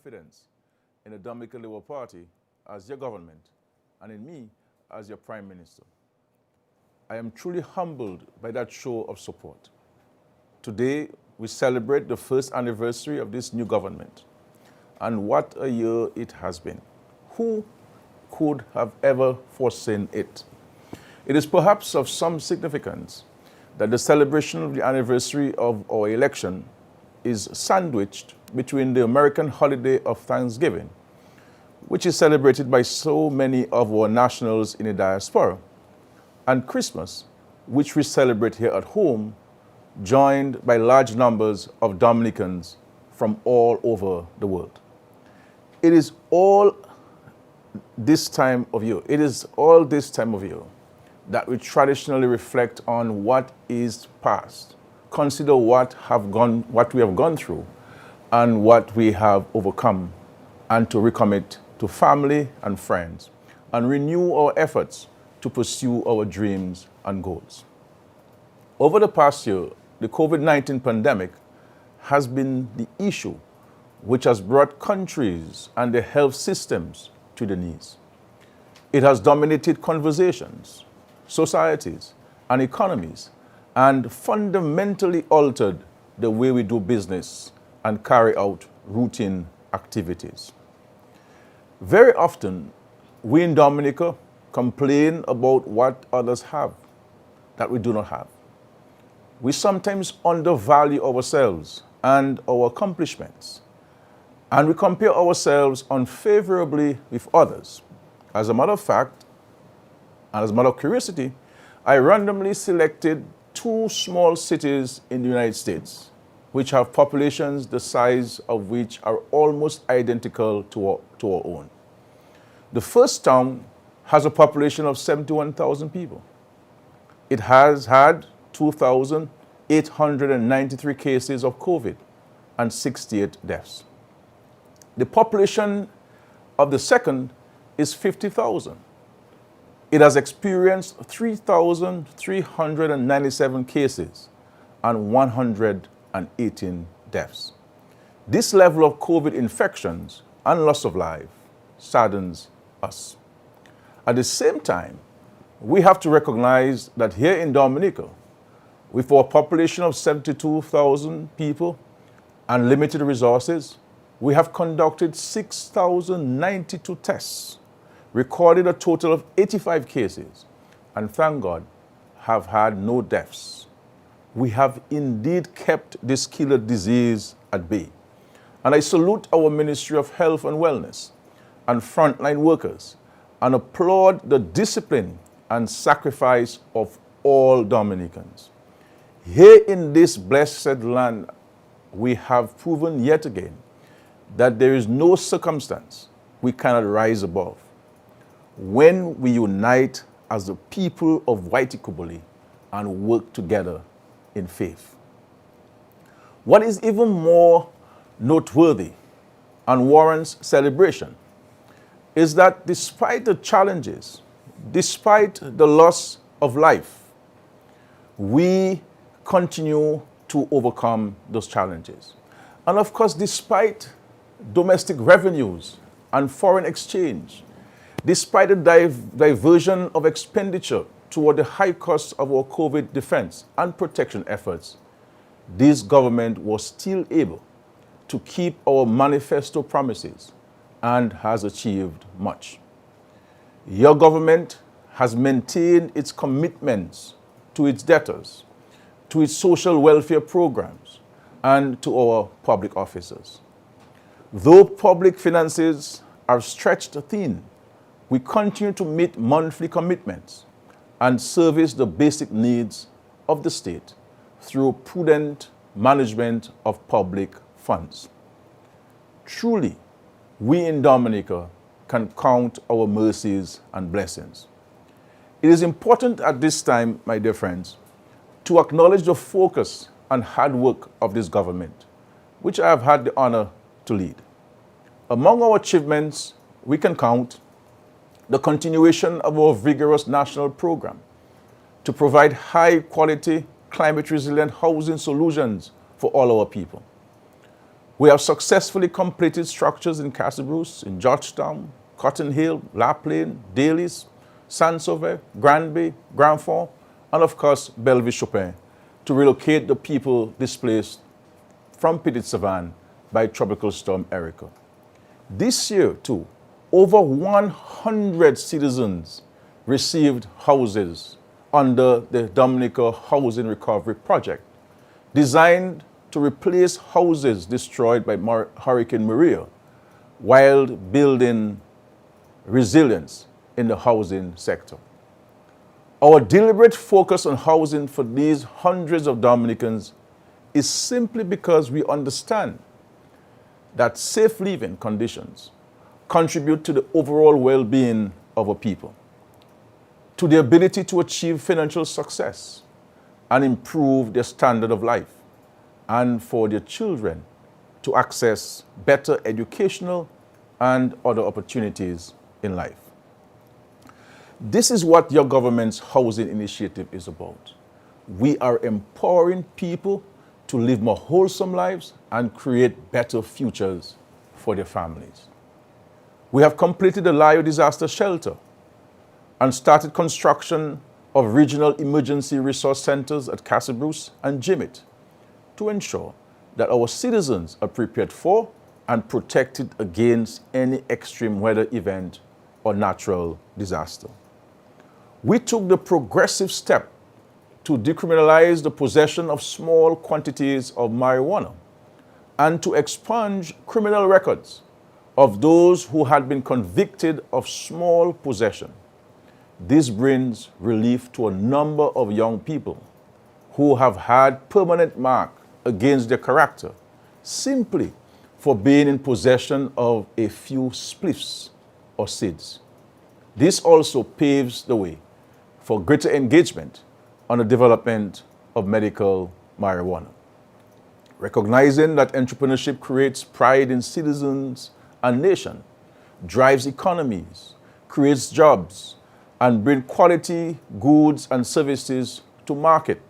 confidence in the Dominica Labour Party as your government and in me as your Prime Minister. I am truly humbled by that show of support. Today, we celebrate the first anniversary of this new government. And what a year it has been. Who could have ever foreseen it? It is perhaps of some significance that the celebration of the anniversary of our election is sandwiched between the American holiday of Thanksgiving, which is celebrated by so many of our nationals in the diaspora, and Christmas, which we celebrate here at home, joined by large numbers of Dominicans from all over the world. It is all this time of year that we traditionally reflect on what is past, consider what we have gone through and what we have overcome, and to recommit to family and friends and renew our efforts to pursue our dreams and goals. Over the past year, the COVID-19 pandemic has been the issue which has brought countries and their health systems to the knees. It has dominated conversations, societies, and economies, and fundamentally altered the way we do business and carry out routine activities. Very often, we in Dominica complain about what others have that we do not have. We sometimes undervalue ourselves and our accomplishments, and we compare ourselves unfavorably with others. As a matter of fact, and as a matter of curiosity, I randomly selected 2 small cities in the United States, which have populations the size of which are almost identical to our own. The first town has a population of 71,000 people. It has had 2,893 cases of COVID and 68 deaths. The population of the second is 50,000. It has experienced 3,397 cases and 118 deaths. This level of COVID infections and loss of life saddens us. At the same time, we have to recognize that here in Dominica, with our population of 72,000 people and limited resources, we have conducted 6,092 tests, recorded a total of 85 cases, and thank God, have had no deaths. We have indeed kept this killer disease at bay. And I salute our Ministry of Health and Wellness and frontline workers and applaud the discipline and sacrifice of all Dominicans. Here in this blessed land, we have proven yet again that there is no circumstance we cannot rise above when we unite as the people of Yachting and work together in faith. What is even more noteworthy and warrants celebration is that despite the challenges, despite the loss of life, we continue to overcome those challenges. And of course, despite domestic revenues and foreign exchange, despite the diversion of expenditure toward the high costs of our COVID defense and protection efforts, this government was still able to keep our manifesto promises and has achieved much. Your government has maintained its commitments to its debtors, to its social welfare programs, and to our public officers. Though public finances are stretched thin, we continue to meet monthly commitments and service the basic needs of the state through prudent management of public funds. Truly, we in Dominica can count our mercies and blessings. It is important at this time, my dear friends, to acknowledge the focus and hard work of this government, which I have had the honor to lead. Among our achievements, we can count the continuation of our vigorous national program to provide high-quality, climate-resilient housing solutions for all our people. We have successfully completed structures in Castle in Georgetown, Cotton Hill, La Plaine, Daly's, Saint-Sauveur, Granby, Grandfort, and of course, Belleville-Chopin, to relocate the people displaced from Petite Savanne by Tropical Storm Erica. This year, too, over 100 citizens received houses under the Dominica Housing Recovery Project, designed to replace houses destroyed by Hurricane Maria while building resilience in the housing sector. Our deliberate focus on housing for these hundreds of Dominicans is simply because we understand that safe living conditions contribute to the overall well-being of a people, to the ability to achieve financial success and improve their standard of life, and for their children to access better educational and other opportunities in life. This is what your government's housing initiative is about. We are empowering people to live more wholesome lives and create better futures for their families. We have completed the Layo Disaster Shelter and started construction of regional emergency resource centers at Castle Bruce and Jimmet to ensure that our citizens are prepared for and protected against any extreme weather event or natural disaster. We took the progressive step to decriminalize the possession of small quantities of marijuana and to expunge criminal records of those who had been convicted of small possession. This brings relief to a number of young people who have had permanent mark against their character simply for being in possession of a few spliffs or seeds. This also paves the way for greater engagement on the development of medical marijuana. Recognizing that entrepreneurship creates pride in citizens and nation, drives economies, creates jobs, and brings quality goods and services to market.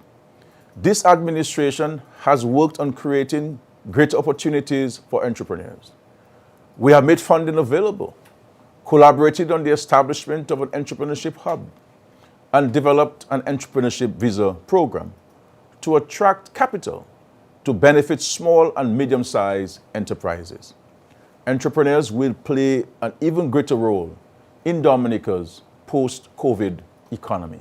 This administration has worked on creating greater opportunities for entrepreneurs. We have made funding available, collaborated on the establishment of an entrepreneurship hub, and developed an entrepreneurship visa program to attract capital to benefit small and medium-sized enterprises. Entrepreneurs will play an even greater role in Dominica's post-COVID economy.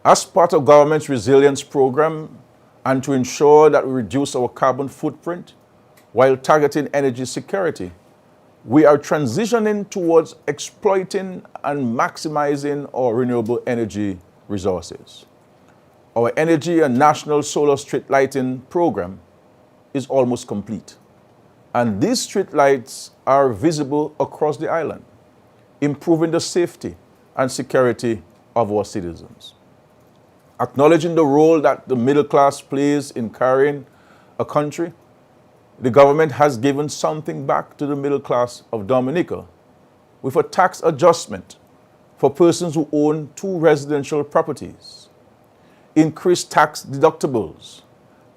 As part of government's resilience program and to ensure that we reduce our carbon footprint while targeting energy security, we are transitioning towards exploiting and maximizing our renewable energy resources. Our energy and national solar street lighting program is almost complete, and these street lights are visible across the island, improving the safety and security of our citizens. Acknowledging the role that the middle class plays in carrying a country, the government has given something back to the middle class of Dominica with a tax adjustment for persons who own 2 residential properties, increased tax deductibles,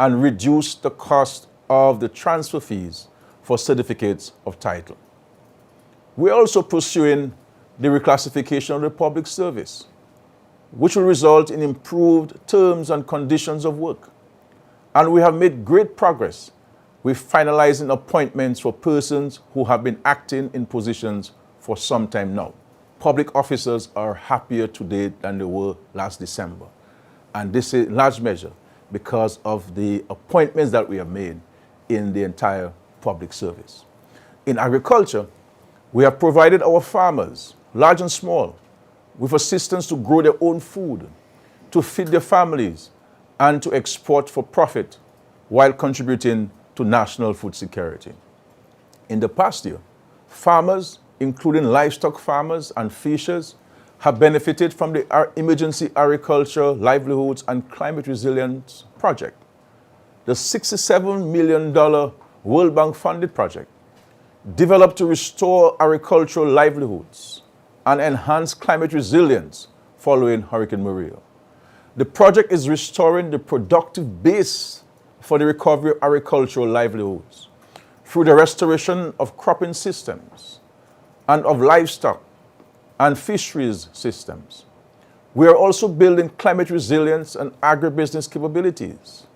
and reduced the cost of the transfer fees for certificates of title. We're also pursuing the reclassification of the public service, which will result in improved terms and conditions of work. And we have made great progress with finalizing appointments for persons who have been acting in positions for some time now. Public officers are happier today than they were last December. And this is in large measure because of the appointments that we have made in the entire public service. In agriculture, we have provided our farmers, large and small, with assistance to grow their own food, to feed their families, and to export for profit while contributing to national food security. In the past year, farmers, including livestock farmers and fishers, have benefited from the Emergency Agriculture, Livelihoods, and Climate Resilience Project, the $67 million World Bank funded project, developed to restore agricultural livelihoods and enhance climate resilience following Hurricane Maria. The project is restoring the productive base for the recovery of agricultural livelihoods through the restoration of cropping systems and of livestock and fisheries systems. We are also building climate resilience and agribusiness capabilities,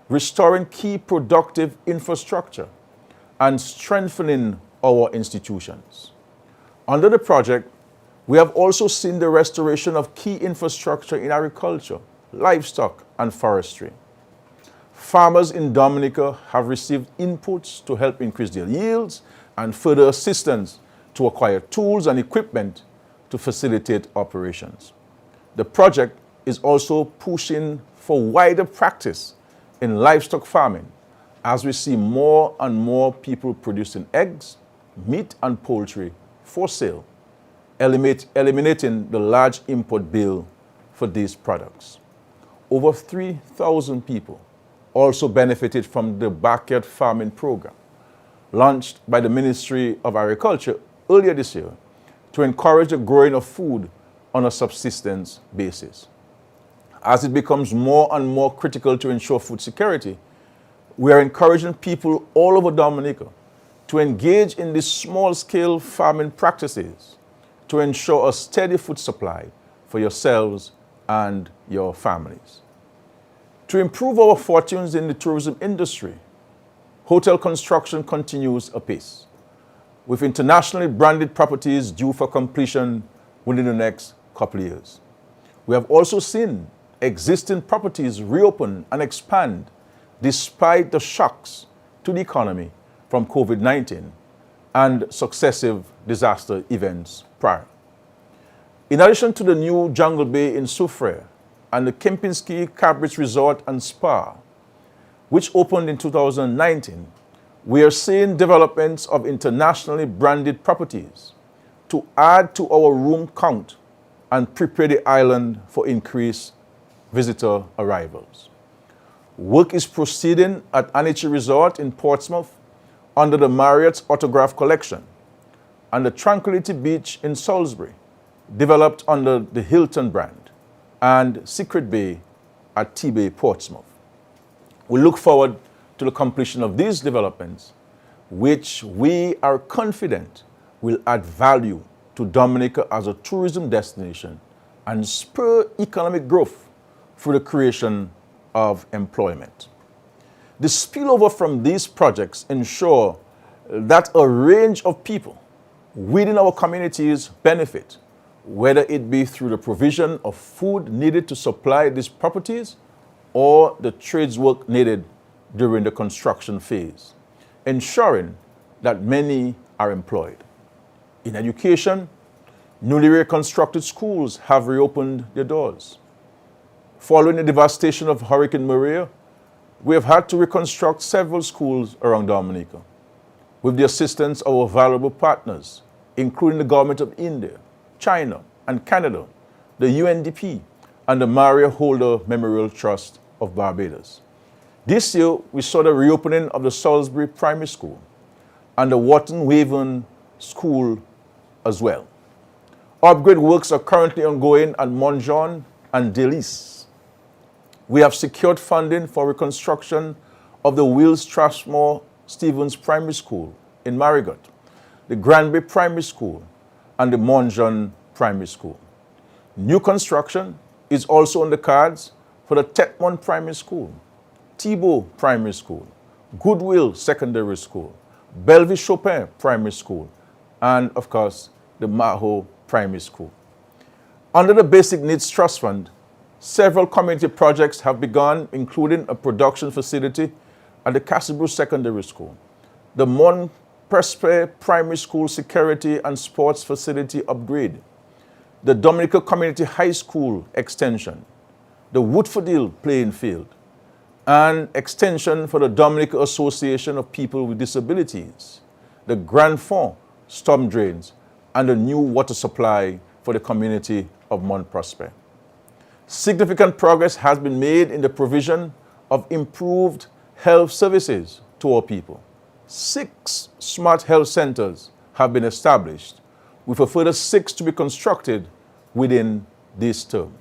restoring key productive infrastructure, and strengthening our institutions. Under the project, we have also seen the restoration of key infrastructure in agriculture, livestock, and forestry. Farmers in Dominica have received inputs to help increase their yields and further assistance to acquire tools and equipment to facilitate operations. The project is also pushing for wider practice in livestock farming as we see more and more people producing eggs, meat, and poultry for sale, eliminating the large import bill for these products. Over 3,000 people also benefited from the backyard farming program launched by the Ministry of Agriculture earlier this year to encourage the growing of food on a subsistence basis. As it becomes more and more critical to ensure food security, we are encouraging people all over Dominica to engage in these small-scale farming practices to ensure a steady food supply for yourselves and your families. To improve our fortunes in the tourism industry, hotel construction continues apace, with internationally branded properties due for completion within the next couple of years. We have also seen existing properties reopen and expand despite the shocks to the economy from COVID-19 and successive disaster events prior. In addition to the new Jungle Bay in Soufriere and the Kempinski Cabris Resort and Spa, which opened in 2019, we are seeing developments of internationally branded properties to add to our room count and prepare the island for increased visitor arrivals. Work is proceeding at Anichi Resort in Portsmouth under the Marriott's Autograph Collection and the Tranquility Beach in Salisbury, developed under the Hilton brand, and Secret Bay at T-Bay Portsmouth. We look forward to the completion of these developments, which we are confident will add value to Dominica as a tourism destination and spur economic growth through the creation of employment. The spillover from these projects ensure that a range of people within our communities benefit, whether it be through the provision of food needed to supply these properties or the trades work needed during the construction phase, ensuring that many are employed. In education, newly reconstructed schools have reopened their doors. Following the devastation of Hurricane Maria, we have had to reconstruct several schools around Dominica. With the assistance of our valuable partners, including the government of India, China, and Canada, the UNDP, and the Maria Holder Memorial Trust of Barbados. This year, we saw the reopening of the Salisbury Primary School and the Wharton Waven School as well. Upgrade works are currently ongoing at Montjean and Delis. We have secured funding for reconstruction of the Will Strathmore Stevens Primary School in Marigot, the Granby Primary School, and the Montjean Primary School. New construction is also on the cards for the Tetmon Primary School, Thibault Primary School, Goodwill Secondary School, Bellevue Chopin Primary School, and of course, the Maho Primary School. Under the Basic Needs Trust Fund, several community projects have begun, including a production facility at the Castlebrew Secondary School, the Mont Prespe Primary School Security and Sports Facility Upgrade, the Dominica Community High School Extension, the Woodfordale Playing Field, and extension for the Dominica Association of People with Disabilities, the Grand Fond storm drains, and a new water supply for the community of Mont Prosper. Significant progress has been made in the provision of improved health services to our people. 6 smart health centers have been established, with a further 6 to be constructed within this term.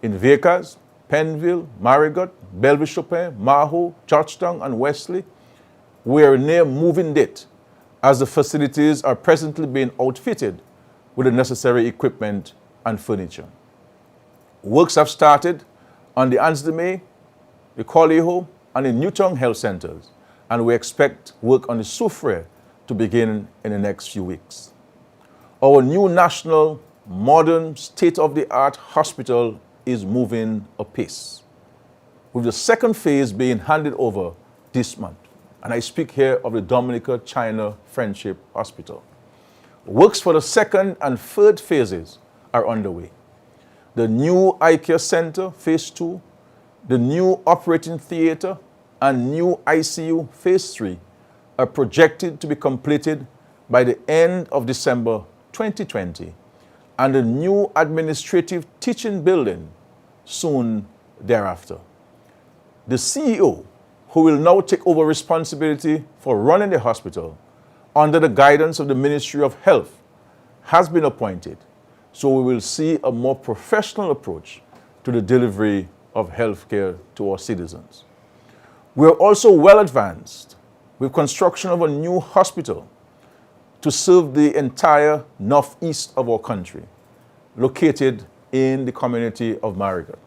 In Vieques, Penville, Marigot, Bellevue-Chopin, Maho, Georgetown, and Wesley, we are near moving date, as the facilities are presently being outfitted with the necessary equipment and furniture. Works have started on the Ansdeme, the Colliho, and the Newtown Health Centers, and we expect work on the Soufriere to begin in the next few weeks. Our new national, modern, state-of-the-art hospital is moving apace, with the second phase being handed over this month. And I speak here of the Dominica China Friendship Hospital. Works for the second and third phases are underway. The new eye care center, phase 2, the new operating theater, and new ICU, phase 3, are projected to be completed by the end of December 2020, and the new administrative teaching building soon thereafter. The CEO, who will now take over responsibility for running the hospital under the guidance of the Ministry of Health, has been appointed, so we will see a more professional approach to the delivery of health care to our citizens. We are also well advanced with construction of a new hospital to serve the entire northeast of our country, located in the community of Marigot.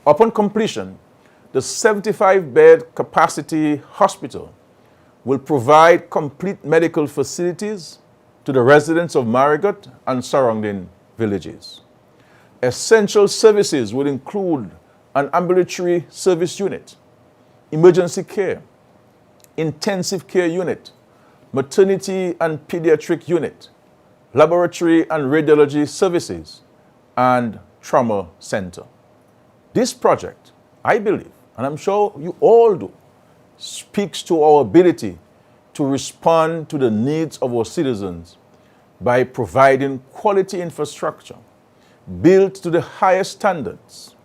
Upon completion, the 75-bed capacity hospital will provide complete medical facilities to the residents of Marigot and surrounding villages. Essential services will include an ambulatory service unit, emergency care, intensive care unit, maternity and pediatric unit, laboratory and radiology services, and trauma center. This project, I believe, and I'm sure you all do, speaks to our ability to respond to the needs of our citizens by providing quality infrastructure built to the highest standards.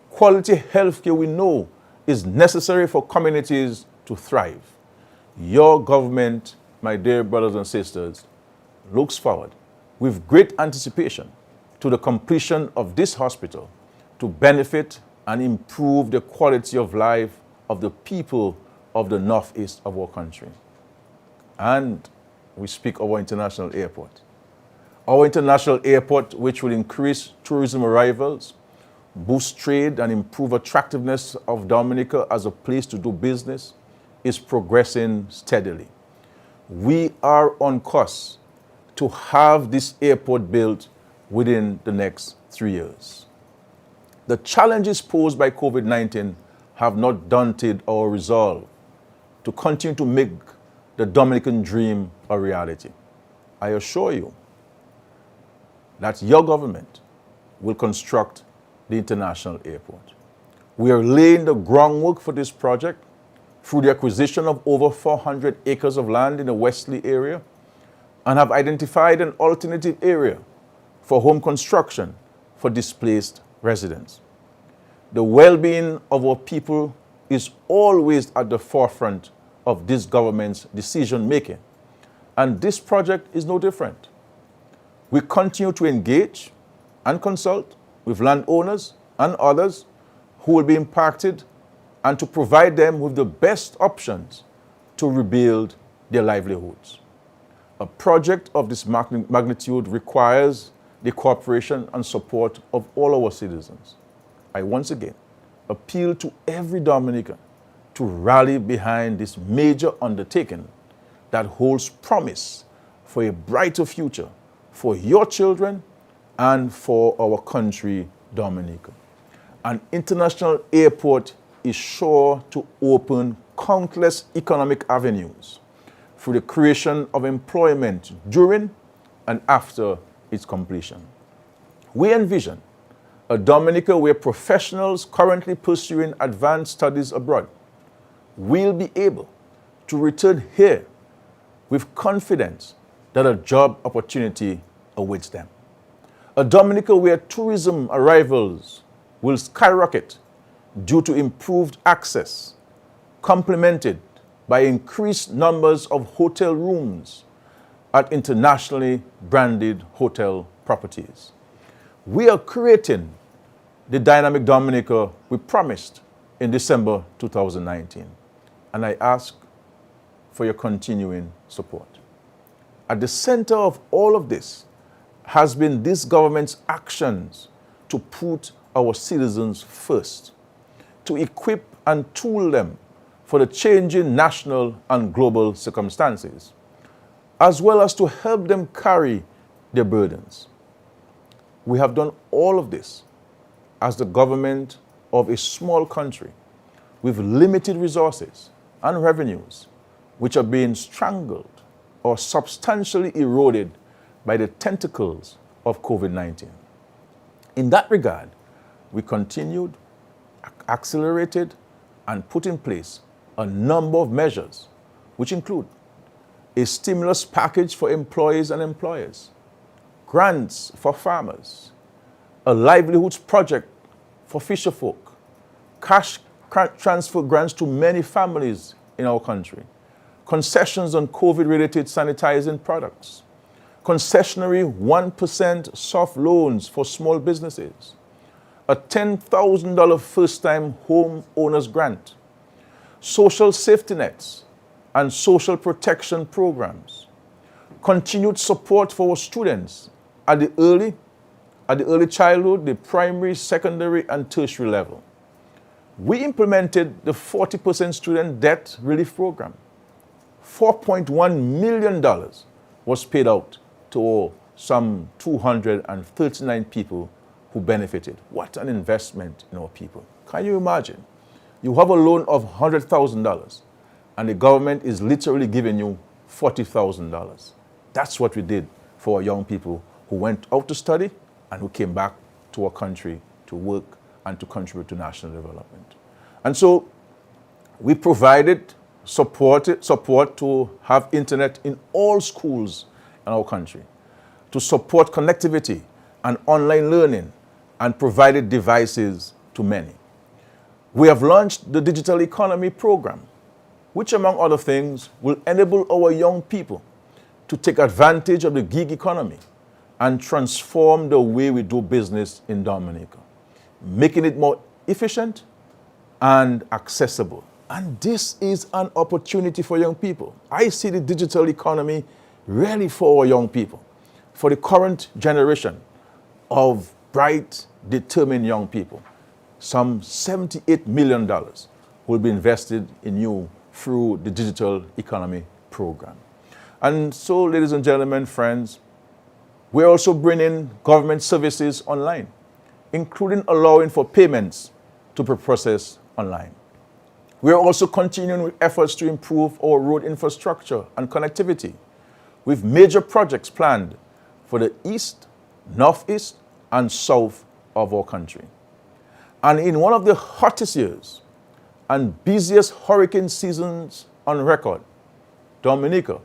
Quality healthcare we know is necessary for communities to thrive. Your government, my dear brothers and sisters, looks forward with great anticipation to the completion of this hospital to benefit and improve the quality of life of the people of the northeast of our country. And we speak of our international airport. Our international airport, which will increase tourism arrivals, boost trade, and improve attractiveness of Dominica as a place to do business, is progressing steadily. We are on course to have this airport built within the next 3 years. The challenges posed by COVID-19 have not daunted our resolve to continue to make the Dominican dream a reality. I assure you that your government will construct the international airport. We are laying the groundwork for this project through the acquisition of over 400 acres of land in the Wesley area and have identified an alternative area for home construction for displaced residents. The well-being of our people is always at the forefront of this government's decision-making, and this project is no different. We continue to engage and consult with landowners and others who will be impacted and to provide them with the best options to rebuild their livelihoods. A project of this magnitude requires the cooperation and support of all our citizens. I once again appeal to every Dominican to rally behind this major undertaking that holds promise for a brighter future for your children and for our country, Dominica. An international airport is sure to open countless economic avenues through the creation of employment during and after its completion. We envision a Dominica where professionals currently pursuing advanced studies abroad will be able to return here with confidence that a job opportunity awaits them. A Dominica where tourism arrivals will skyrocket due to improved access, complemented by increased numbers of hotel rooms at internationally branded hotel properties. We are creating the dynamic Dominica we promised in December 2019. And I ask for your continuing support. At the center of all of this has been this government's actions to put our citizens first, to equip and tool them for the changing national and global circumstances, as well as to help them carry their burdens. We have done all of this as the government of a small country with limited resources and revenues, which are being strangled or substantially eroded by the tentacles of COVID-19. In that regard, we continued, accelerated, and put in place a number of measures, which include a stimulus package for employees and employers, grants for farmers, a livelihoods project for fisherfolk, cash transfer grants to many families in our country, concessions on COVID-related sanitizing products, concessionary 1% soft loans for small businesses, a $10,000 first-time home owners grant, social safety nets and social protection programs, continued support for our students at the early childhood, the primary, secondary, and tertiary level. We implemented the 40% student debt relief program. $4.1 million was paid out to some 239 people who benefited. What an investment in our people. Can you imagine? You have a loan of $100,000 and the government is literally giving you $40,000. That's what we did for our young people who went out to study and who came back to our country to work and to contribute to national development. And so we provided support to have internet in all schools in our country, to support connectivity and online learning, and provided devices to many. We have launched the Digital Economy Program, which among other things will enable our young people to take advantage of the gig economy and transform the way we do business in Dominica, making it more efficient and accessible. And this is an opportunity for young people. I see the digital economy really for our young people, for the current generation of bright, determined young people. Some $78 million will be invested in you through the Digital Economy Program. And so, ladies and gentlemen, friends, we're also bringing government services online, including allowing for payments to be processed online. We're also continuing with efforts to improve our road infrastructure and connectivity, with major projects planned for the east, northeast, and south of our country. And in one of the hottest years and busiest hurricane seasons on record, Dominica,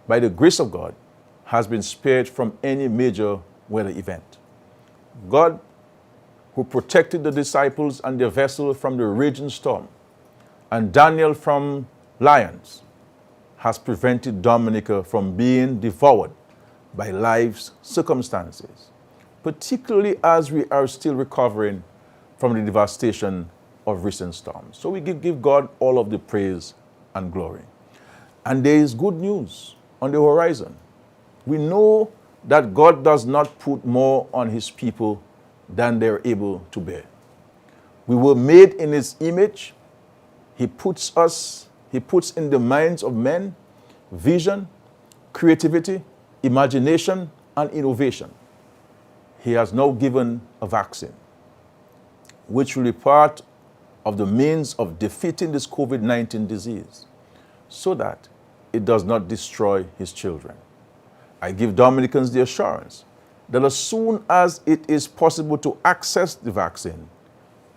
by the grace of God, has been spared from any major weather event. God, who protected the disciples and their vessel from the raging storm, and Daniel from lions, has prevented Dominica from being devoured by life's circumstances, particularly as we are still recovering from the devastation of recent storms. So we give God all of the praise and glory. And there is good news on the horizon. We know that God does not put more on his people than they're able to bear. We were made in his image. He puts in the minds of men vision, creativity, imagination, and innovation. He has now given a vaccine, which will be part of the means of defeating this COVID-19 disease so that it does not destroy his children. I give Dominicans the assurance that as soon as it is possible to access the vaccine,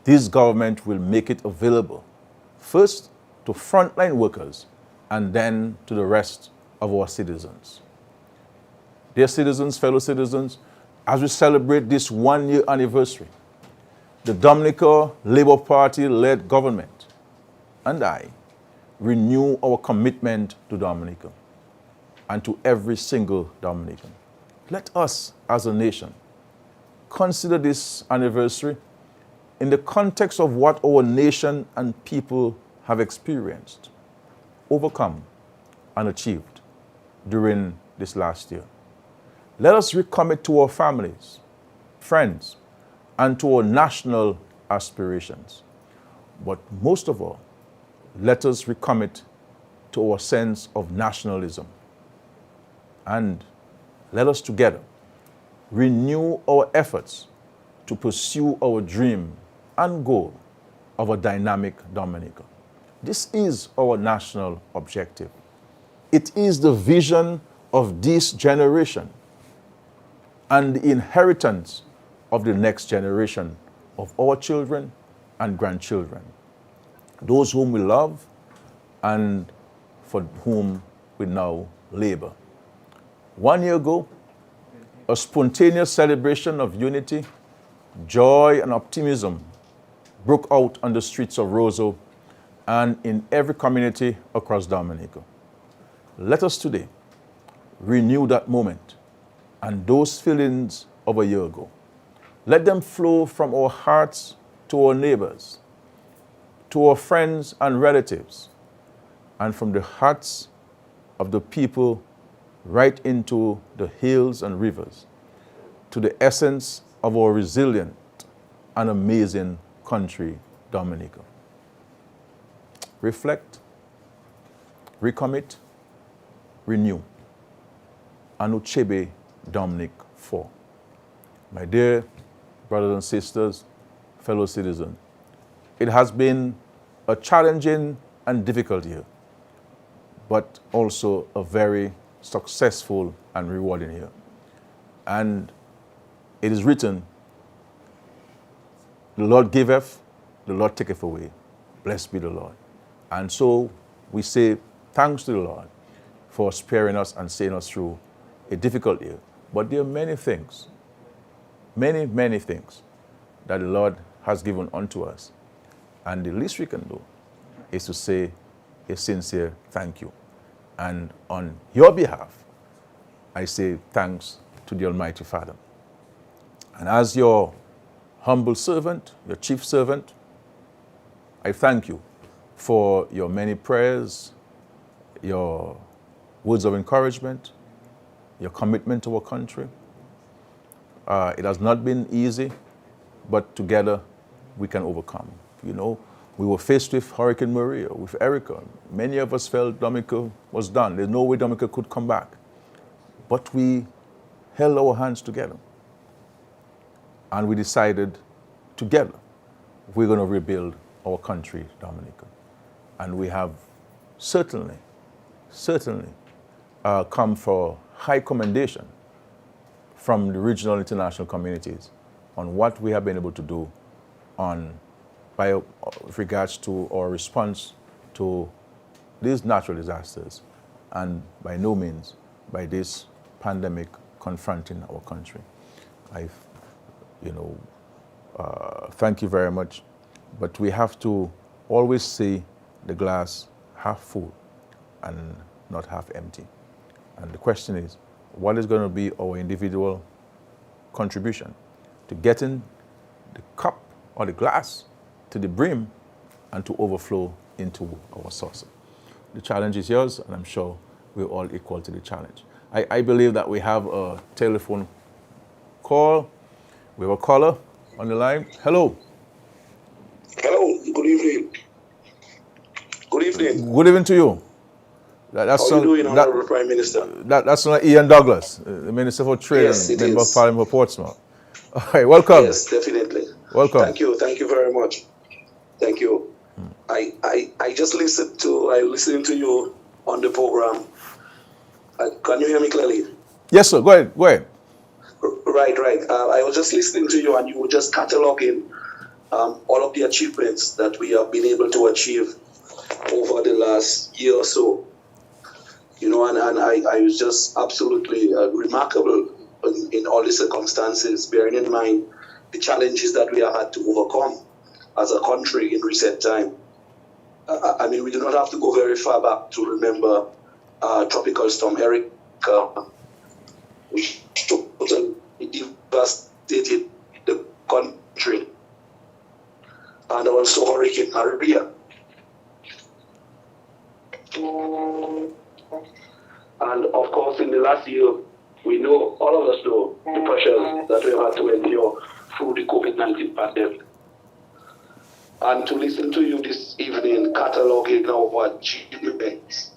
this government will make it available, first to frontline workers and then to the rest of our citizens. Dear citizens, fellow citizens, as we celebrate this one-year anniversary, the Dominica Labour Party-led government and I renew our commitment to Dominica and to every single Dominican. Let us, as a nation, consider this anniversary in the context of what our nation and people have experienced, overcome, and achieved during this last year. Let us recommit to our families, friends, and to our national aspirations. But most of all, let us recommit to our sense of nationalism. And let us together renew our efforts to pursue our dream and goal of a dynamic Dominica. This is our national objective. It is the vision of this generation and the inheritance of the next generation of our children and grandchildren, those whom we love and for whom we now labor. 1 year ago, a spontaneous celebration of unity, joy, and optimism broke out on the streets of Roseau and in every community across Dominica. Let us today renew that moment and those feelings of a year ago. Let them flow from our hearts to our neighbors, to our friends and relatives, and from the hearts of the people right into the hills and rivers, to the essence of our resilient and amazing country, Dominica. Reflect, recommit, renew. Anuchebe Dominic 4. My dear brothers and sisters, fellow citizens, it has been a challenging and difficult year, but also a very successful and rewarding year. And it is written, the Lord giveth, the Lord taketh away. Blessed be the Lord. And so we say thanks to the Lord for sparing us and seeing us through a difficult year. But there are many things, many things that the Lord has given unto us. And the least we can do is to say a sincere thank you. And on your behalf, I say thanks to the Almighty Father. And as your humble servant, your chief servant, I thank you for your many prayers, your words of encouragement, your commitment to our country. It has not been easy, but together we can overcome. You know, we were faced with Hurricane Maria, with Erica. Many of us felt Dominica was done. There's no way Dominica could come back. But we held our hands together. And we decided together we're going to rebuild our country, Dominica. And we have certainly come for high commendation from the regional and international communities on what we have been able to do with regards to our response to these natural disasters, and by no means by this pandemic confronting our country. Thank you very much, but we have to always see the glass half full and not half empty. And the question is, what is going to be our individual contribution to getting the cup or the glass to the brim and to overflow into our saucer? The challenge is yours, and I'm sure we're all equal to the challenge. I believe that we have a telephone call. We have a caller on the line. Hello. Hello. Good evening. Good evening. Good evening to you. How are you doing, Honorable Prime Minister? That's Ian Douglas, the Minister for Trade and Member of Parliament for Portsmouth. All right, welcome. Yes, definitely. Welcome. Thank you very much. Thank you. I just listened to you on the program. Can you hear me clearly? Yes, sir. Go ahead. Right. I was just listening to you, and you were just cataloging all of the achievements that we have been able to achieve over the last year or so. You know, and I was just absolutely remarkable in all the circumstances, bearing in mind the challenges that we have had to overcome as a country in recent time. I mean, we do not have to go very far back to remember Tropical Storm Erica, which totally devastated the country. and also Hurricane Maria. And of course, in the last year, we know, all of us know, the pressures that we've had to endure through the COVID-19 pandemic. And to listen to you this evening, cataloging our achievements,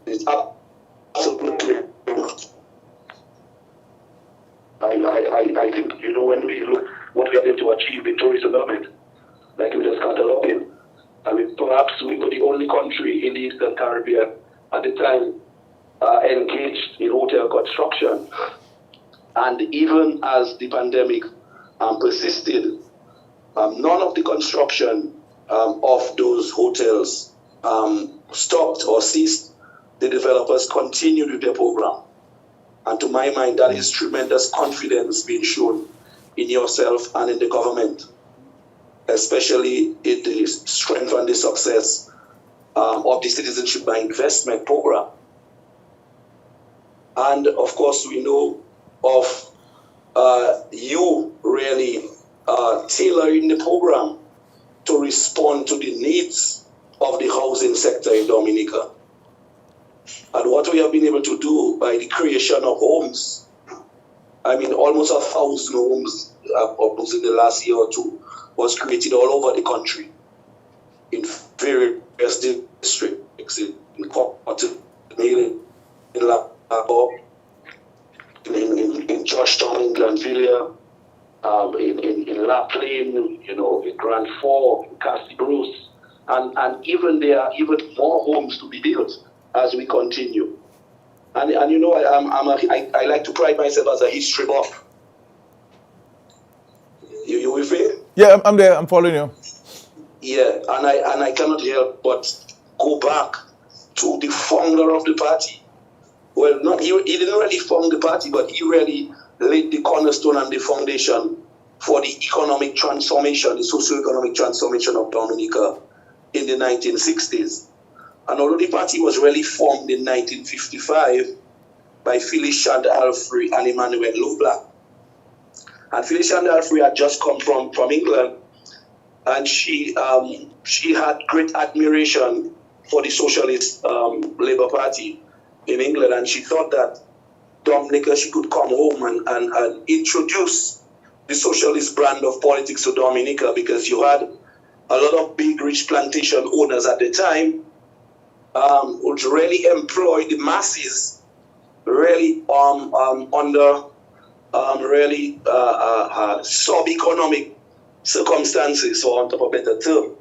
it's absolutely. I think, when we look what we are able to achieve in tourism development, like we just cataloging, I mean, perhaps we were the only country in the Eastern Caribbean at the time engaged in hotel construction. And even as the pandemic persisted, none of the construction of those hotels stopped or ceased. The developers continued with their program. And to my mind, that is tremendous confidence being shown in yourself and in the government, especially in the strength and the success of the Citizenship by Investment program. And of course, we know of you really tailoring the program to respond to the needs of the housing sector in Dominica. And what we have been able to do by the creation of homes, I mean, almost 1,000 homes almost in the last year or two was created all over the country in various districts, in Cotton, in Labo, in Georgetown, in Glenville, in La Plaine, in Grand Forks, in Castle Bruce, and even there are even more homes to be built as we continue. And I like to pride myself as a history buff. You with me? Yeah, I'm there. I'm following you. Yeah, and I cannot help but go back to the founder of the party. Well, he didn't really found the party, but he really laid the cornerstone and the foundation for the economic transformation, the socio-economic transformation of Dominica in the 1960s. And although the party was really formed in 1955 by Felicia Alfrey and Emmanuel Loblack. And Felicia Alfrey had just come from England, and she had great admiration for the Socialist Labour Party in England, and she thought that Dominica, she could come home and introduce the socialist brand of politics to Dominica, because you had a lot of big, rich plantation owners at the time would really employ the masses really under really sub-economic circumstances, for want of a better term.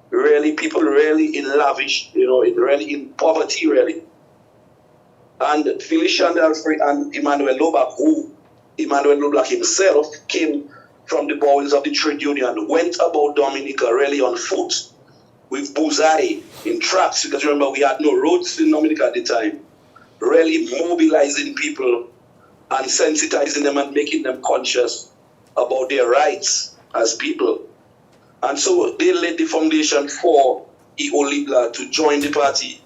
Really, people really in lavish, really in poverty, really. And Felicia Alfrey and Emmanuel Loblack, who Emmanuel Loblack himself came from the bowels of the trade union, went about Dominica really on foot with bullseye in traps, because remember, we had no roads in Dominica at the time, really mobilizing people and sensitizing them and making them conscious about their rights as people. And so they laid the foundation for E.O. Loblack to join the party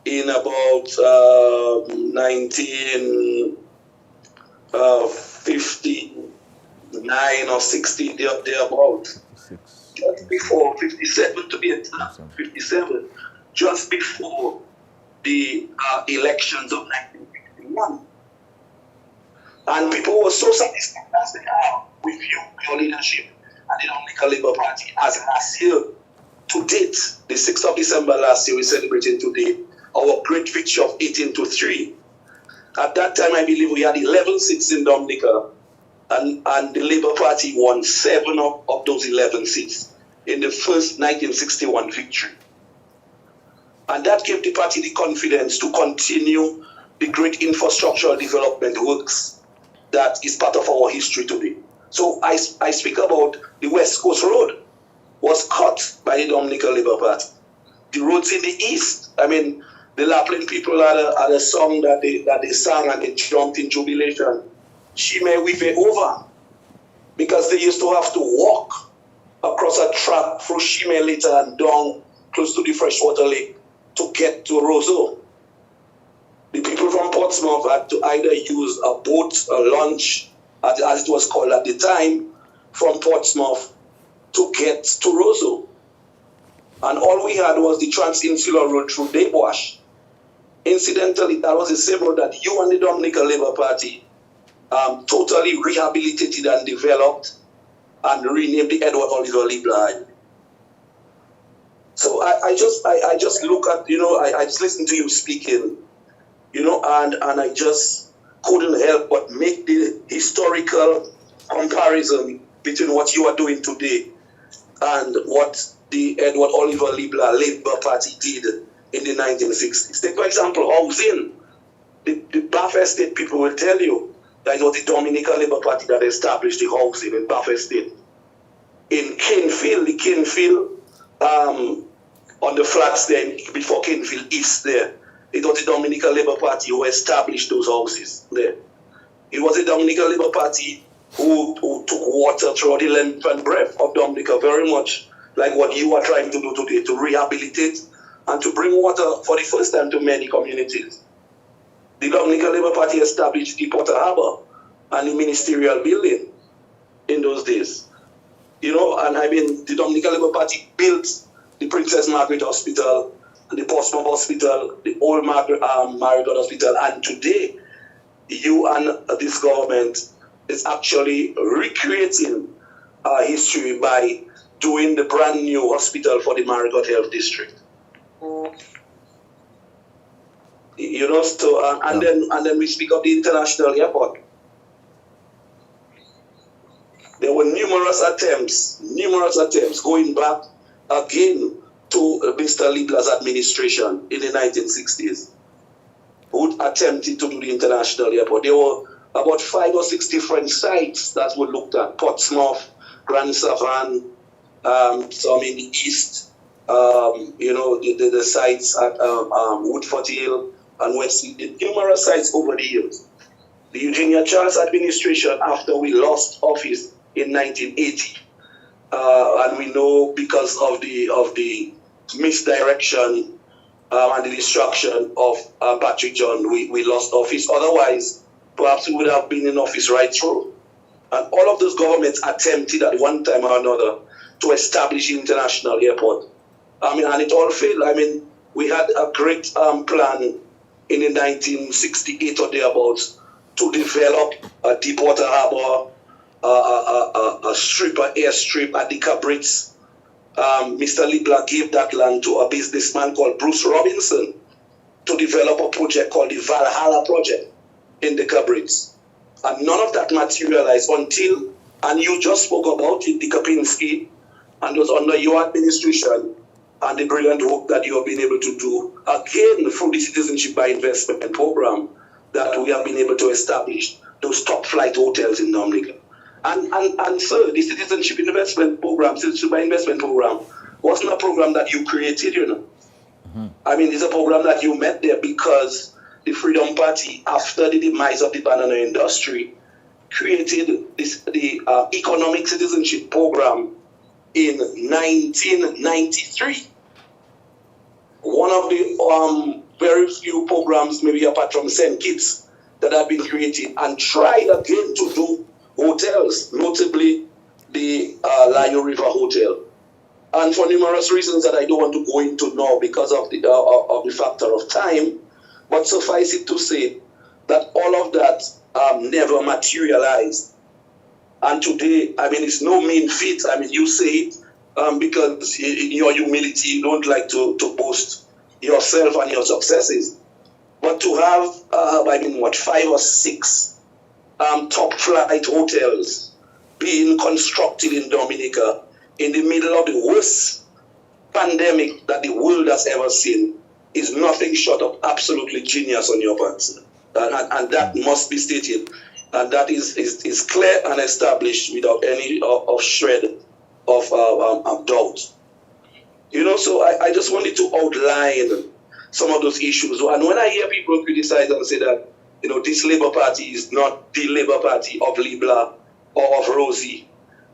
in about 1959 or 60, thereabout. Just before 57, to be exact, 57, just before the elections of 1961. And people were so satisfied as they are with you, your leadership, and the Dominica Labour Party. As last year, to date, the 6th of December last year, we celebrated today our great victory of 18-3. At that time, I believe we had 11 seats in Dominica, and the Labour Party won 7 of those 11 seats in the first 1961 victory. And that gave the party the confidence to continue the great infrastructural development works that is part of our history today. So I speak about the West Coast Road was cut by the Dominica Labour Party. The roads in the East, I mean, the La Plaine people had a song that they sang and they jumped in jubilation. She may weave it over, because they used to have to walk across a track through Shime later and down close to the freshwater lake to get to Roseau. The people from Portsmouth had to either use a boat, a launch, as it was called at the time, from Portsmouth to get to Roseau. And all we had was the Transinsular Road through Dabewash. Incidentally, that was the same road that you and the Dominica Labour Party totally rehabilitated and developed and renamed the Edward Oliver Libla. So I just look at, I just listen to you speaking, and I just couldn't help but make the historical comparison between what you are doing today and what the Edward Oliver Libla Labour Party did in the 1960s. Take, for example, housing. The Bath Estate people will tell you that it was the Dominica Labour Party that established the housing in Bath Estate. In Canefield, the Canefield, on the flats there, before Canefield East there, it was the Dominica Labour Party who established those houses there. It was the Dominica Labour Party who took water throughout the length and breadth of Dominica, very much like what you are trying to do today, to rehabilitate and to bring water for the first time to many communities. The Dominica Labour Party established the Porter Harbour and the ministerial building in those days. And the Dominica Labour Party built the Princess Margaret Hospital, the Portsmouth Hospital, the Old Margaret Hospital, and today, you and this government is actually recreating history by doing the brand new hospital for the Marigot Health District. And then we speak of the international airport. There were numerous attempts going back again to Mr. Libla's administration in the 1960s, who attempted to do the international airport. There were about 5 or 6 different sites that were looked at: Portsmouth, Grand Savan, some in the east, the sites at Woodford Hill and Westfield, numerous sites over the years. The Eugenia Charles administration, after we lost office in 1980, and we know because of the misdirection and the destruction of Patrick John, we lost office. Otherwise, perhaps we would have been in office right through. And all of those governments attempted at one time or another to establish an international airport. And it all failed. We had a great plan in the 1968 or thereabouts to develop a Deepwater Harbour, a airstrip at the Cabrits. Mr. Libla gave that land to a businessman called Bruce Robinson to develop a project called the Valhalla Project in the Cabrits. And none of that materialized until, and you just spoke about it, the Kapinski, and it was under your administration and the brilliant work that you have been able to do, again, through the Citizenship by Investment Program, that we have been able to establish those top flight hotels in Dominica. And so the Citizenship Investment Program, Citizenship by Investment Program, wasn't a program that you created, Mm-hmm. It's a program that you met there because the Freedom Party, after the demise of the banana industry, created the Economic Citizenship Program in 1993. One of the very few programs, maybe apart from St. Kitts, that have been created and tried again to do hotels, notably the Layo River Hotel. And for numerous reasons that I don't want to go into now because of the factor of time, but suffice it to say that all of that never materialized. And today, it's no mean feat. You say it because in your humility, you don't like to boast yourself and your successes. But to have, 5 or 6 top flight hotels being constructed in Dominica in the middle of the worst pandemic that the world has ever seen is nothing short of absolutely genius on your part. And that must be stated. And that is clear and established without any of shred of doubt. So I just wanted to outline some of those issues. And when I hear people criticize and say that, this Labour Party is not the Labour Party of Libla or of Rosie,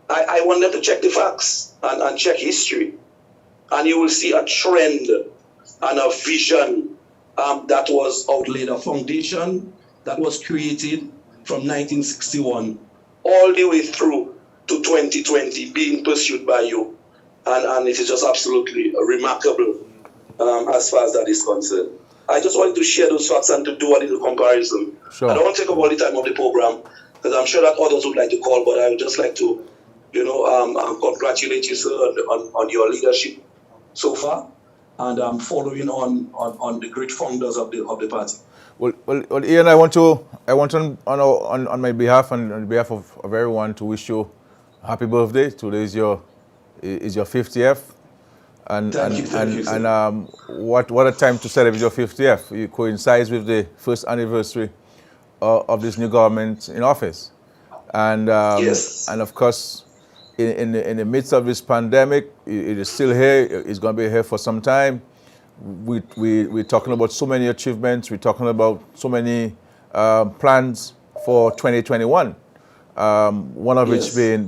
I want them to check the facts and check history. And you will see a trend and a vision that was outlaid, a foundation that was created from 1961 all the way through to 2020 being pursued by you. And it is just absolutely remarkable as far as that is concerned. I just wanted to share those facts and to do a little comparison. Sure. I don't want to take up all the time of the program because I'm sure that others would like to call, but I would just like to, congratulate you, sir, on your leadership so far, and following on the great founders of the party. Well, Ian, I want on my behalf and on behalf of everyone to wish you a happy birthday. Today is your 50th, and what a time to celebrate your 50th. It coincides with the first anniversary of this new government in office, and yes. And of course, in the midst of this pandemic, it is still here. It's going to be here for some time. We're talking about so many achievements. We're talking about so many plans for 2021. One of which being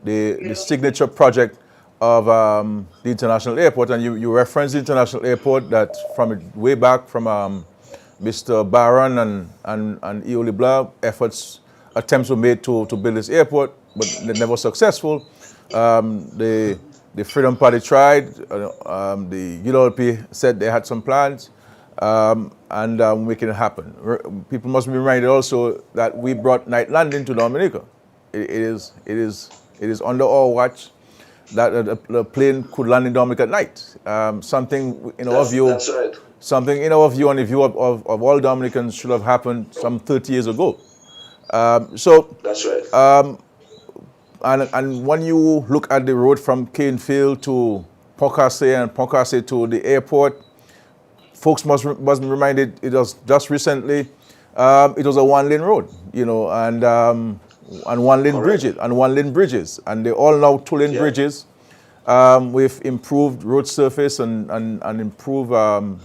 the signature project of the international airport. And you referenced the international airport that from way back from Mr. Barron and Ioli Blah, attempts were made to build this airport, but they're never successful. The Freedom Party tried, the ULP said they had some plans, and making it happen. People must be reminded also that we brought night landing to Dominica. It is under our watch that the plane could land in Dominica at night. Something in our view, that's right. Something in our view and the view of all Dominicans should have happened some 30 years ago. So that's right. And when you look at the road from Canefield to Pocassé and Pocassé to the airport, folks must be reminded it was just recently, it was a one-lane road, and one-lane bridges, and they're all now two-lane bridges with improved road surface and improved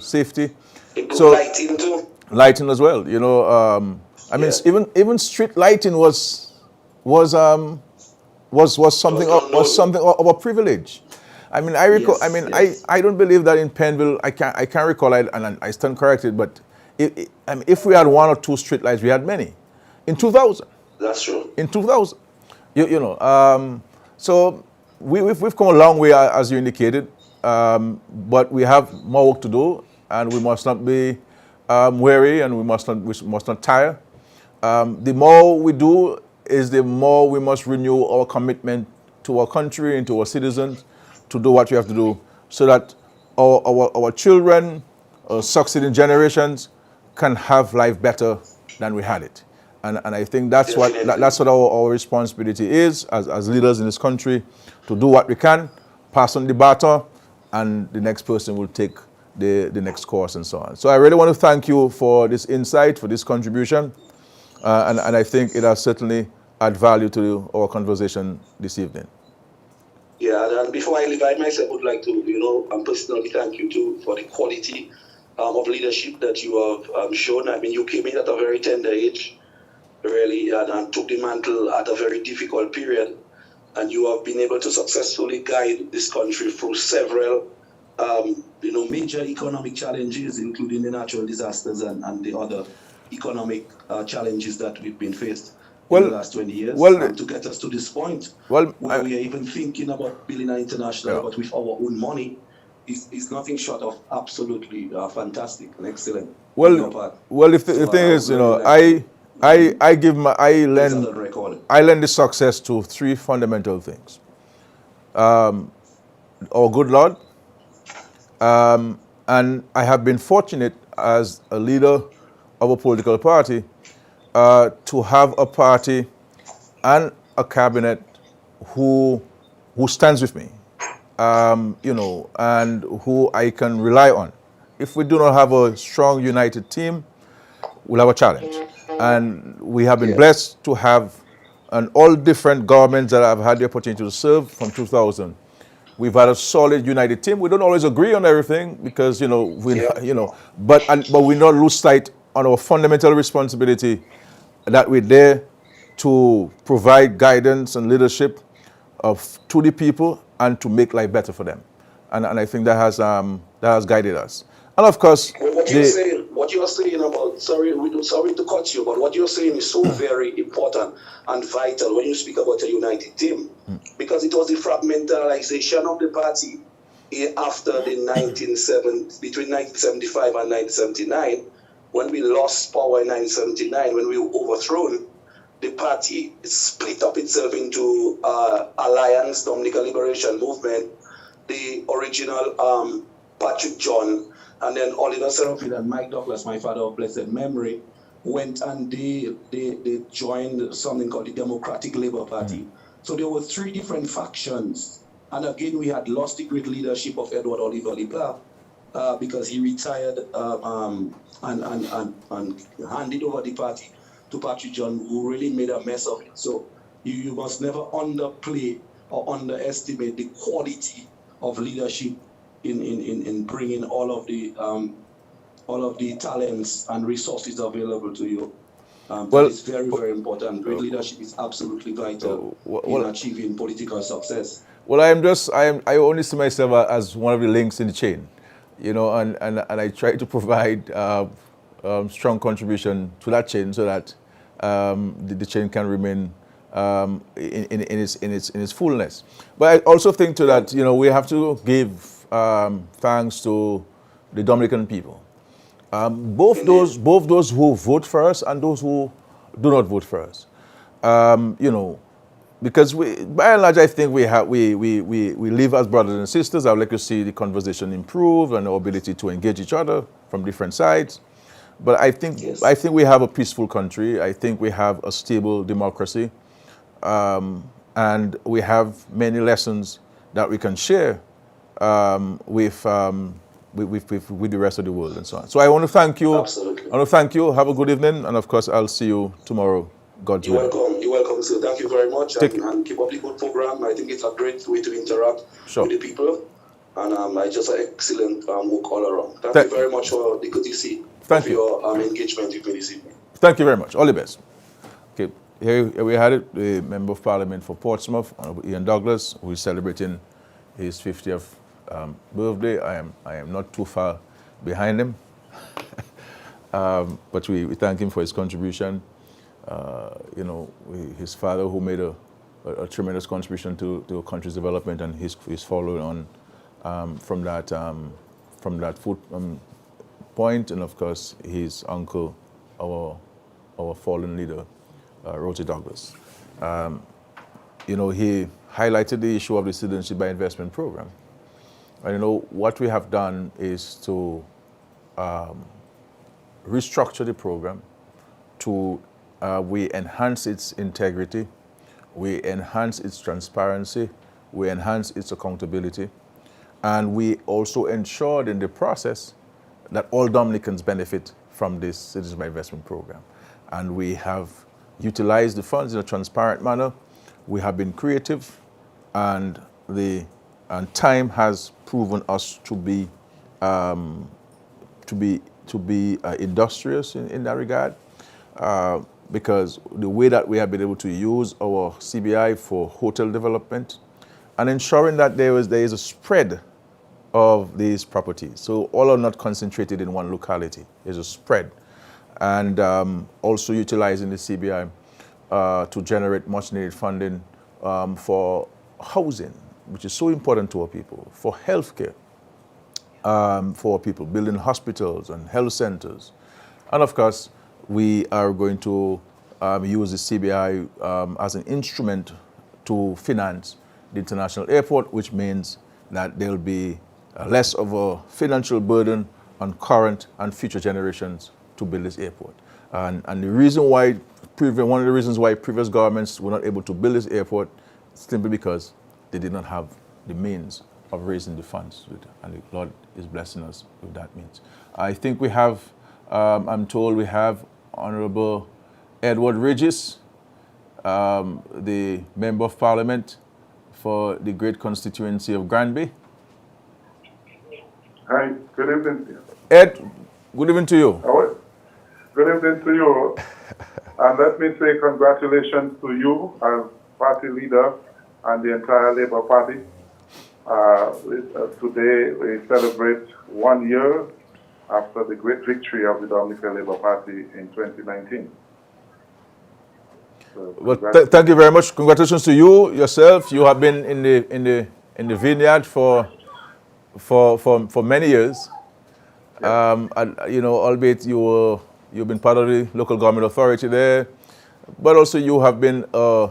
safety. So lighting too. Lighting as well, I mean, even street lighting was something of a privilege. I mean, I recall. Yes, I mean, yes. I don't believe that in Pennville. I can't recall. And I stand corrected. But if we had one or two street lights, we had many. In 2000. That's true. In 2000, so we've come a long way, as you indicated. But we have more work to do, and we must not be weary, and we must not tire. The more we do, is the more we must renew our commitment to our country and to our citizens to do what we have to do so that our children, succeeding generations can have life better than we had it. And I think that's what our responsibility is as leaders in this country, to do what we can, pass on the baton, and the next person will take the next course and so on. So I really want to thank you for this insight, for this contribution, and I think it has certainly add value to our conversation this evening. Yeah, and before I leave, I myself would like to, personally thank you too for the quality of leadership that you have shown. I mean, you came in at a very tender age, really, and took the mantle at a very difficult period, and you have been able to successfully guide this country through several, major economic challenges, including the natural disasters and the other economic challenges that we've been faced in the last 20 years, to get us to this point where we are even thinking about building an international, but with our own money, is nothing short of absolutely fantastic and excellent. If the thing is, I lend the success to three fundamental things: our good Lord, and I have been fortunate as a leader of a political party to have a party and a cabinet who stands with me, and who I can rely on. If we do not have a strong, united team, we'll have a challenge. And we have been blessed to have, and all different governments that I've had the opportunity to serve from 2000. We've had a solid, united team. We don't always agree on everything because, but we not lose sight on our fundamental responsibility that we're there to provide guidance and leadership to the people and to make life better for them. And I think that has guided us. And of course, what what you're saying about, sorry to cut you, but what you're saying is so very important and vital when you speak about a united team, because it was the fragmentalization of the party after the between 1975 and 1979, when we lost power in 1979, when we were overthrown. The party split up itself into Alliance, Dominica Liberation Movement, the original Patrick John, and then Oliver Serafin and Mike Douglas, my father of blessed memory, went and they joined something called the Democratic Labour Party. So there were 3 different factions. And again, we had lost the great leadership of Edward Oliver Lipa because he retired and handed over the party to Patrick John, who really made a mess of it. So you must never underplay or underestimate the quality of leadership in bringing all of the talents and resources available to you. Well, it's very, very important. Great leadership is absolutely vital in achieving political success. Well, I only see myself as one of the links in the chain, and I try to provide strong contribution to that chain so that the chain can remain in its fullness. But I also think too that we have to give thanks to the Dominican people, both those who vote for us and those who do not vote for us. Because by and large, I think we live as brothers and sisters. I would like to see the conversation improve and our ability to engage each other from different sides. But I think we have a peaceful country. I think we have a stable democracy, and we have many lessons that we can share with the rest of the world and so on. So I want to thank you. Absolutely. I want to thank you. Have a good evening, and of course, I'll see you tomorrow. God's will. You're welcome, sir. Thank you very much, and keep up the good program. I think it's a great way to interact with the people, and I just an excellent work all around. Thank you very much for the courtesy of your engagement with me this evening. Thank you very much. All the best. Okay, here we had it, the Member of Parliament for Portsmouth, Honorable Ian Douglas, who is celebrating his 50th birthday. I am not too far behind him, but we thank him for his contribution. His father, who made a tremendous contribution to the country's development, and he's following on from that point, and of course his uncle, our fallen leader, Rosie Douglas. He highlighted the issue of the Citizenship by Investment program. And what we have done is to restructure the program to we enhance its integrity, we enhance its transparency, we enhance its accountability, and we also ensured in the process that all Dominicans benefit from this Citizenship by Investment program. And we have utilized the funds in a transparent manner. We have been creative, and time has proven us to be industrious in that regard. Because the way that we have been able to use our CBI for hotel development and ensuring that there is a spread of these properties. So all are not concentrated in one locality. There's a spread. And also utilizing the CBI to generate much needed funding for housing, which is so important to our people, for healthcare, for our people, building hospitals and health centers. And of course, we are going to use the CBI as an instrument to finance the international airport, which means that there will be less of a financial burden on current and future generations to build this airport. And the reason why, one of the reasons why previous governments were not able to build this airport is simply because they did not have the means of raising the funds. And the Lord is blessing us with that means. I think we have, I'm told we have Honorable Edward Regis, the Member of Parliament for the great constituency of Granby. Hi, good evening to you. Ed, good evening to you. Good evening to you. And let me say congratulations to you as party leader and the entire Labour Party. Today we celebrate 1 year after the great victory of the Dominica Labour Party in 2019. So, well, thank you very much. Congratulations to you yourself. You have been in the vineyard for many years. Yeah. And, you know, albeit you've been part of the local government authority there, but also you have been a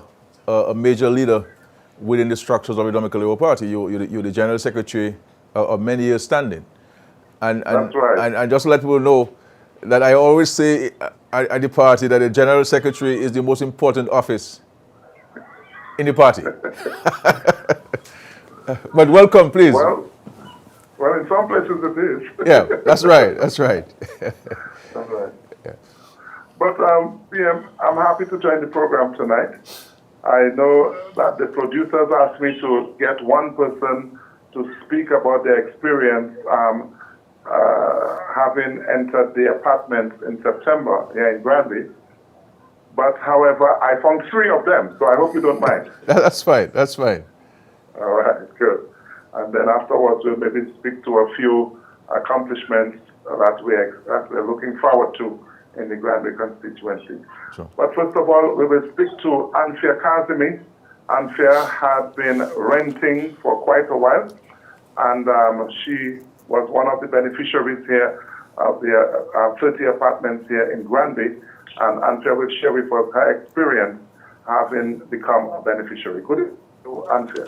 major leader within the structures of the Dominica Labour Party. You're the general secretary of many years standing. That's right. And just to let people know that I always say at the party that the general secretary is the most important office in the party. But welcome, please. Well, in some places it is. Yeah, that's right. That's right. That's right. Yeah. But PM, I'm happy to join the program tonight. I know that the producers asked me to get one person to speak about their experience having entered the apartment in September here in Granby. But however, I found 3 of them, so I hope you don't mind. That's fine. That's fine. All right, good. And then afterwards, we'll maybe speak to a few accomplishments that we're looking forward to in the Granby constituency. Sure. But first of all, we will speak to Anfia Kazimi. Anfia had been renting for quite a while, and she was one of the beneficiaries here of the 30 apartments here in Granby. And Anfia will share with us her experience having become a beneficiary. Good evening, Anfia.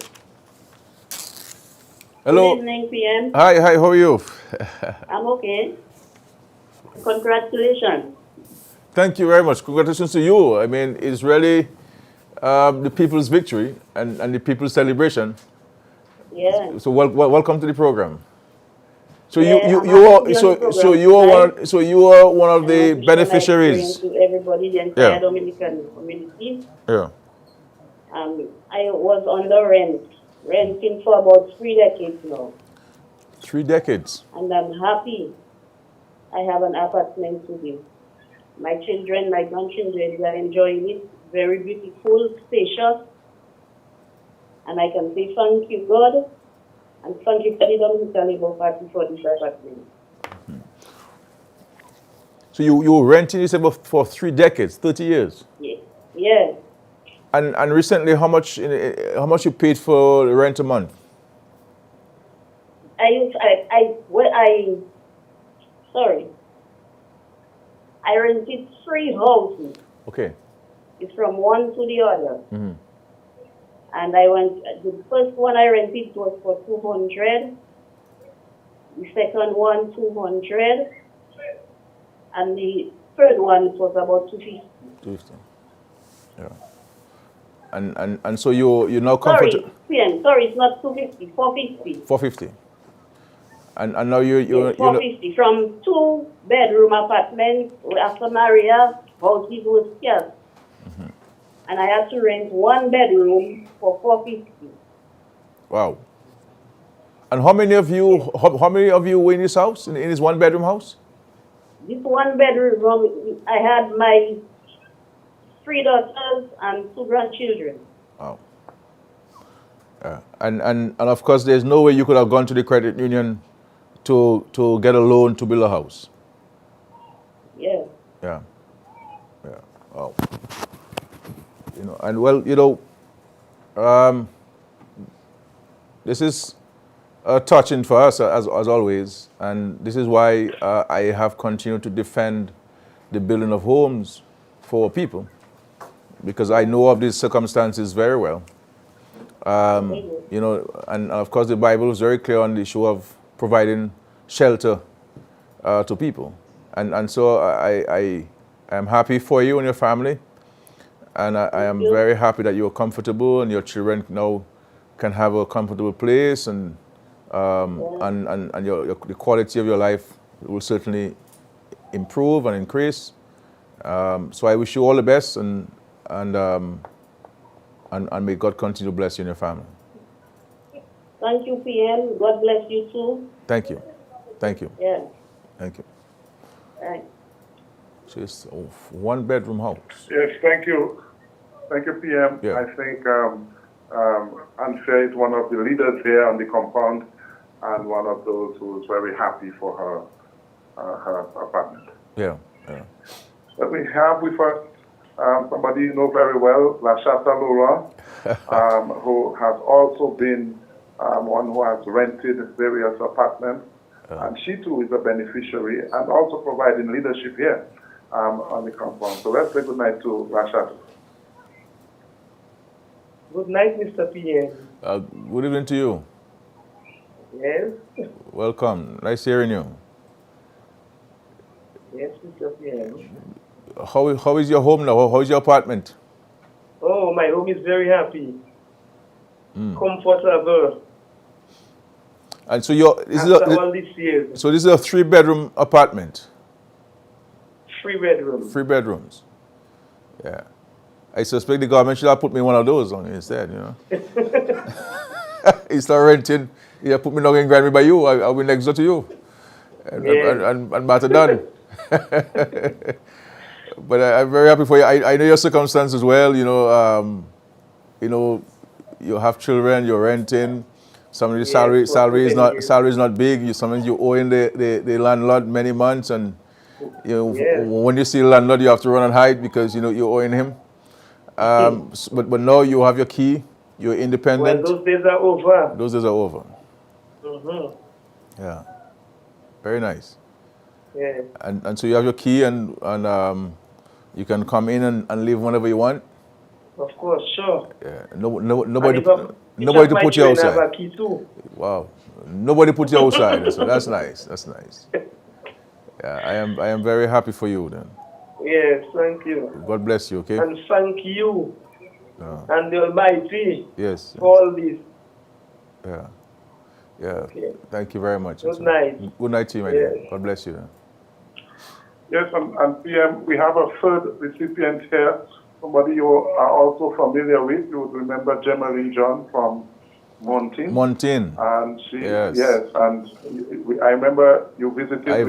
Hello. Good evening, PM. Hi, how are you? I'm okay. Congratulations. Thank you very much. Congratulations to you. I mean, it's really the people's victory and the people's celebration. Yeah. So welcome to the program. So Yeah, you are one of the beneficiaries. To everybody, the entire Dominican community. Yeah. I was under renting for about 3 decades now. 3 decades. And I'm happy I have an apartment to live. My children, my grandchildren, they are enjoying it. Very beautiful, spacious. And I can say thank you, God, and thank you for the Dominican Labour Party for this apartment. So you were renting this for 3 decades, 30 years? Yeah. Yeah. And recently, how much you paid for the rent a month? I rented 3 houses. Okay. It's from one to the other. Mm-hmm. And the first one I rented was for 200. The second one, 200. And the third one was about 250. 250. Yeah. And so you're now comfortable. Sorry, it's not 250, 450. 450. And now you're 450 from 2-bedroom apartments after Maria, houses were scarce. Mm-hmm. And I had to rent 1 bedroom for 450. Wow. And how many of you were in this house, in this 1-bedroom house? This 1-bedroom, I had my 3 daughters and 2 grandchildren. Wow. And of course, there's no way you could have gone to the credit union to get a loan to build a house. Yeah. Yeah. Yeah. Wow. And well, this is touching for us as always, and this is why I have continued to defend the building of homes for people, because I know of these circumstances very well. And of course the Bible is very clear on the issue of providing shelter to people, and so I am happy for you and your family, and I am very happy that you're comfortable and your children now can have a comfortable place, and the quality of your life will certainly improve and increase. So I wish you all the best, and may God continue to bless you and your family. Thank you, PM. God bless you too. Thank you. Thank you. Yeah. Thank you. Right. So it's a 1-bedroom house. Yes, thank you. Thank you, PM. Yeah. I think Anfia is one of the leaders here on the compound and one of those who is very happy for her apartment. Yeah, yeah. But we have with us somebody you know very well, Lashata Laura, who has also been one who has rented various apartments, and she too is a beneficiary and also providing leadership here on the compound. So let's say good night to Lashata. Good night, Mr. PM. Good evening to you. Yes? Welcome. Nice hearing you. Yes, Mr. PM. How is your home now? How is your apartment? Oh, my home is very happy. Comfortable. And so all these years. So this is a 3-bedroom apartment? 3 bedrooms. 3 bedrooms. Yeah. I suspect the government should have put me one of those on instead, you know. Instead of renting, put me down and grant me by you. I'll be next door to you. And matter done. But I'm very happy for you. I know your circumstances as well. You know, you have children, you're renting. Some of the salary is not big. Sometimes you owe in the landlord many months, and when you see the landlord, you have to run and hide because you're owing him. But now you have your key. You're independent. Well, those days are over. Those days are over. Mm-hmm. Yeah. Very nice. Yeah. And so you have your key, and you can come in and leave whenever you want. Of course, sure. Yeah. Nobody to put you outside. Have a key too. Wow. Nobody put you outside. So that's nice. That's nice. Yeah. I am very happy for you then. Yes, thank you. God bless you. Okay. And thank you. And the Almighty. Yes. For all this. Yeah. Yeah. Okay. Thank you very much. Good night. Good night to you, my dear. God bless you. Yes, and PM, we have a third recipient here, somebody you are also familiar with. You would remember Gemma Lee John from Montine. And she, yes, and I remember you visited. I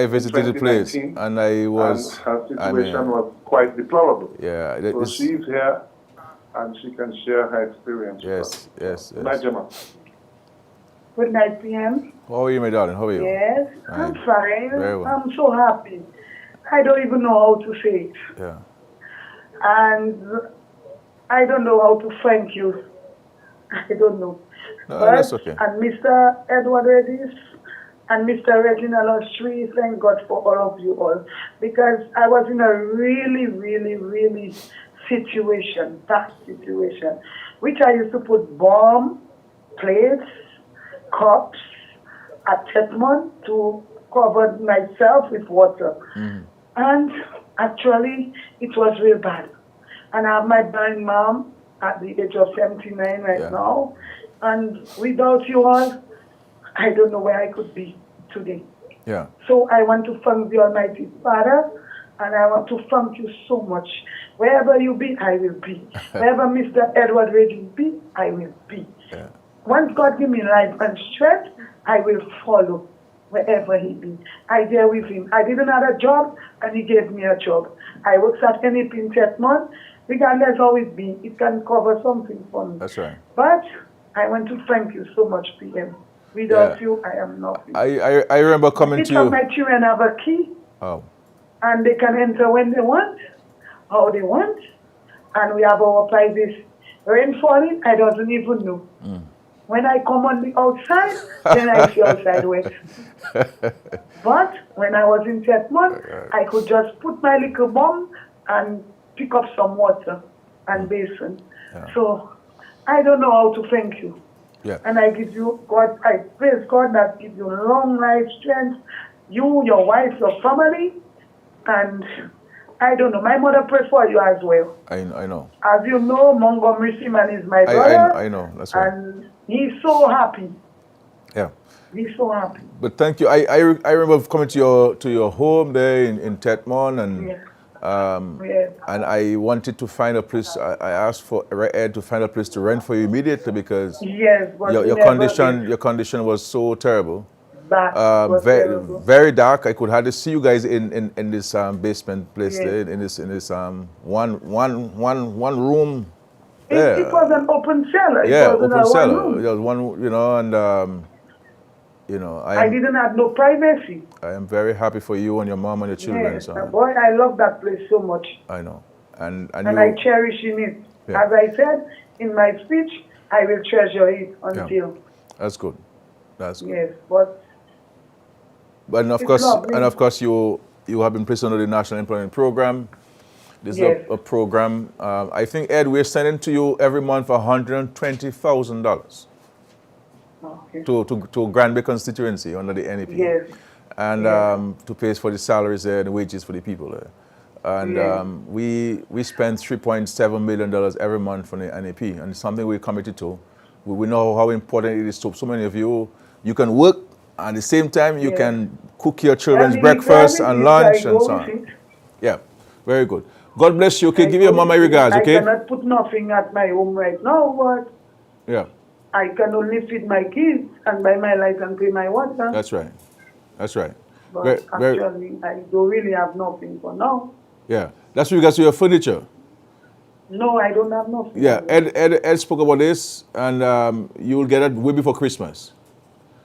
visited the place, and I was. And her situation was quite deplorable. Yeah. So she's here, and she can share her experience. Yes. Good night, Gemma. Good night, PM. How are you, my darling? How are you? Yes, I'm fine. Very well. I'm so happy. I don't even know how to say it. Yeah. And I don't know how to thank you. I don't know. No, that's okay. And Mr. Edward Redis and Mr. Reginald Ostry, thank God for all of you all. Because I was in a really, really, really bad situation, which I used to put bomb, plates, cups at Tetmon to cover myself with water. And actually, it was real bad. And I have my dying mom at the age of 79 right now. And without you all, I don't know where I could be today. Yeah. So I want to thank the Almighty Father, and I want to thank you so much. Wherever you be, I will be. Wherever Mr. Edward Regis be, I will be. Yeah. Once God give me life and strength, I will follow wherever he be. I there with him. I didn't have a job, and he gave me a job. I worked at any pin Tetmon. Regardless how it be, it can cover something for me. That's right. But I want to thank you so much, PM. Without you, I am nothing. I remember coming to you. My children have a key. Oh. And they can enter when they want, how they want. And we have our prices. Rain falling, I don't even know. When I come on the outside, then I see outside wet. But when I was in Tetmon, I could just put my little bomb and pick up some water and basin. So I don't know how to thank you. Yeah. And I give you, God, I praise God that gives you long life strength, you, your wife, your family, and I don't know, my mother prays for you as well. I know. As you know, Montgomery Seaman is my brother. I know, that's right. And he's so happy. Yeah. He's so happy. But thank you. I remember coming to your home there in Tetmon, and and I wanted to find a place. I asked for Ed to find a place to rent for you immediately because your condition was so terrible. Very dark. I could hardly see you guys in this basement place there, in this one room. It was an open cellar. Yeah, open cellar. There was one, and You know, I didn't have no privacy. I am very happy for you and your mom and your children. Yes, So. boy, I love that place so much. I know. And I cherish in it. Yeah. As I said in my speech, I will treasure it until. Yeah. That's good. That's good. Yes, but of course, you have been placed under the National Employment Program. This yes. is a program. I think, Ed, we're sending to you every month $120,000 okay. to Grand Bay constituency under the NEP. Yes. And to pay for the salaries there and the wages for the people there. And we spend $3.7 million every month for the NEP, and it's something we're committed to. We know how important it is to so many of you. You can work, and at the same time you can cook your children's breakfast and lunch and so on. Yeah, very good. God bless you. Okay, give your mom my regards, okay? I cannot put nothing at my home right now, but I can only feed my kids and buy my light and pay my water. That's right. That's right. But actually, I don't really have nothing for now. Yeah, that's with regards to your furniture. No, I don't have nothing. Yeah, Ed spoke about this, and you will get it way before Christmas.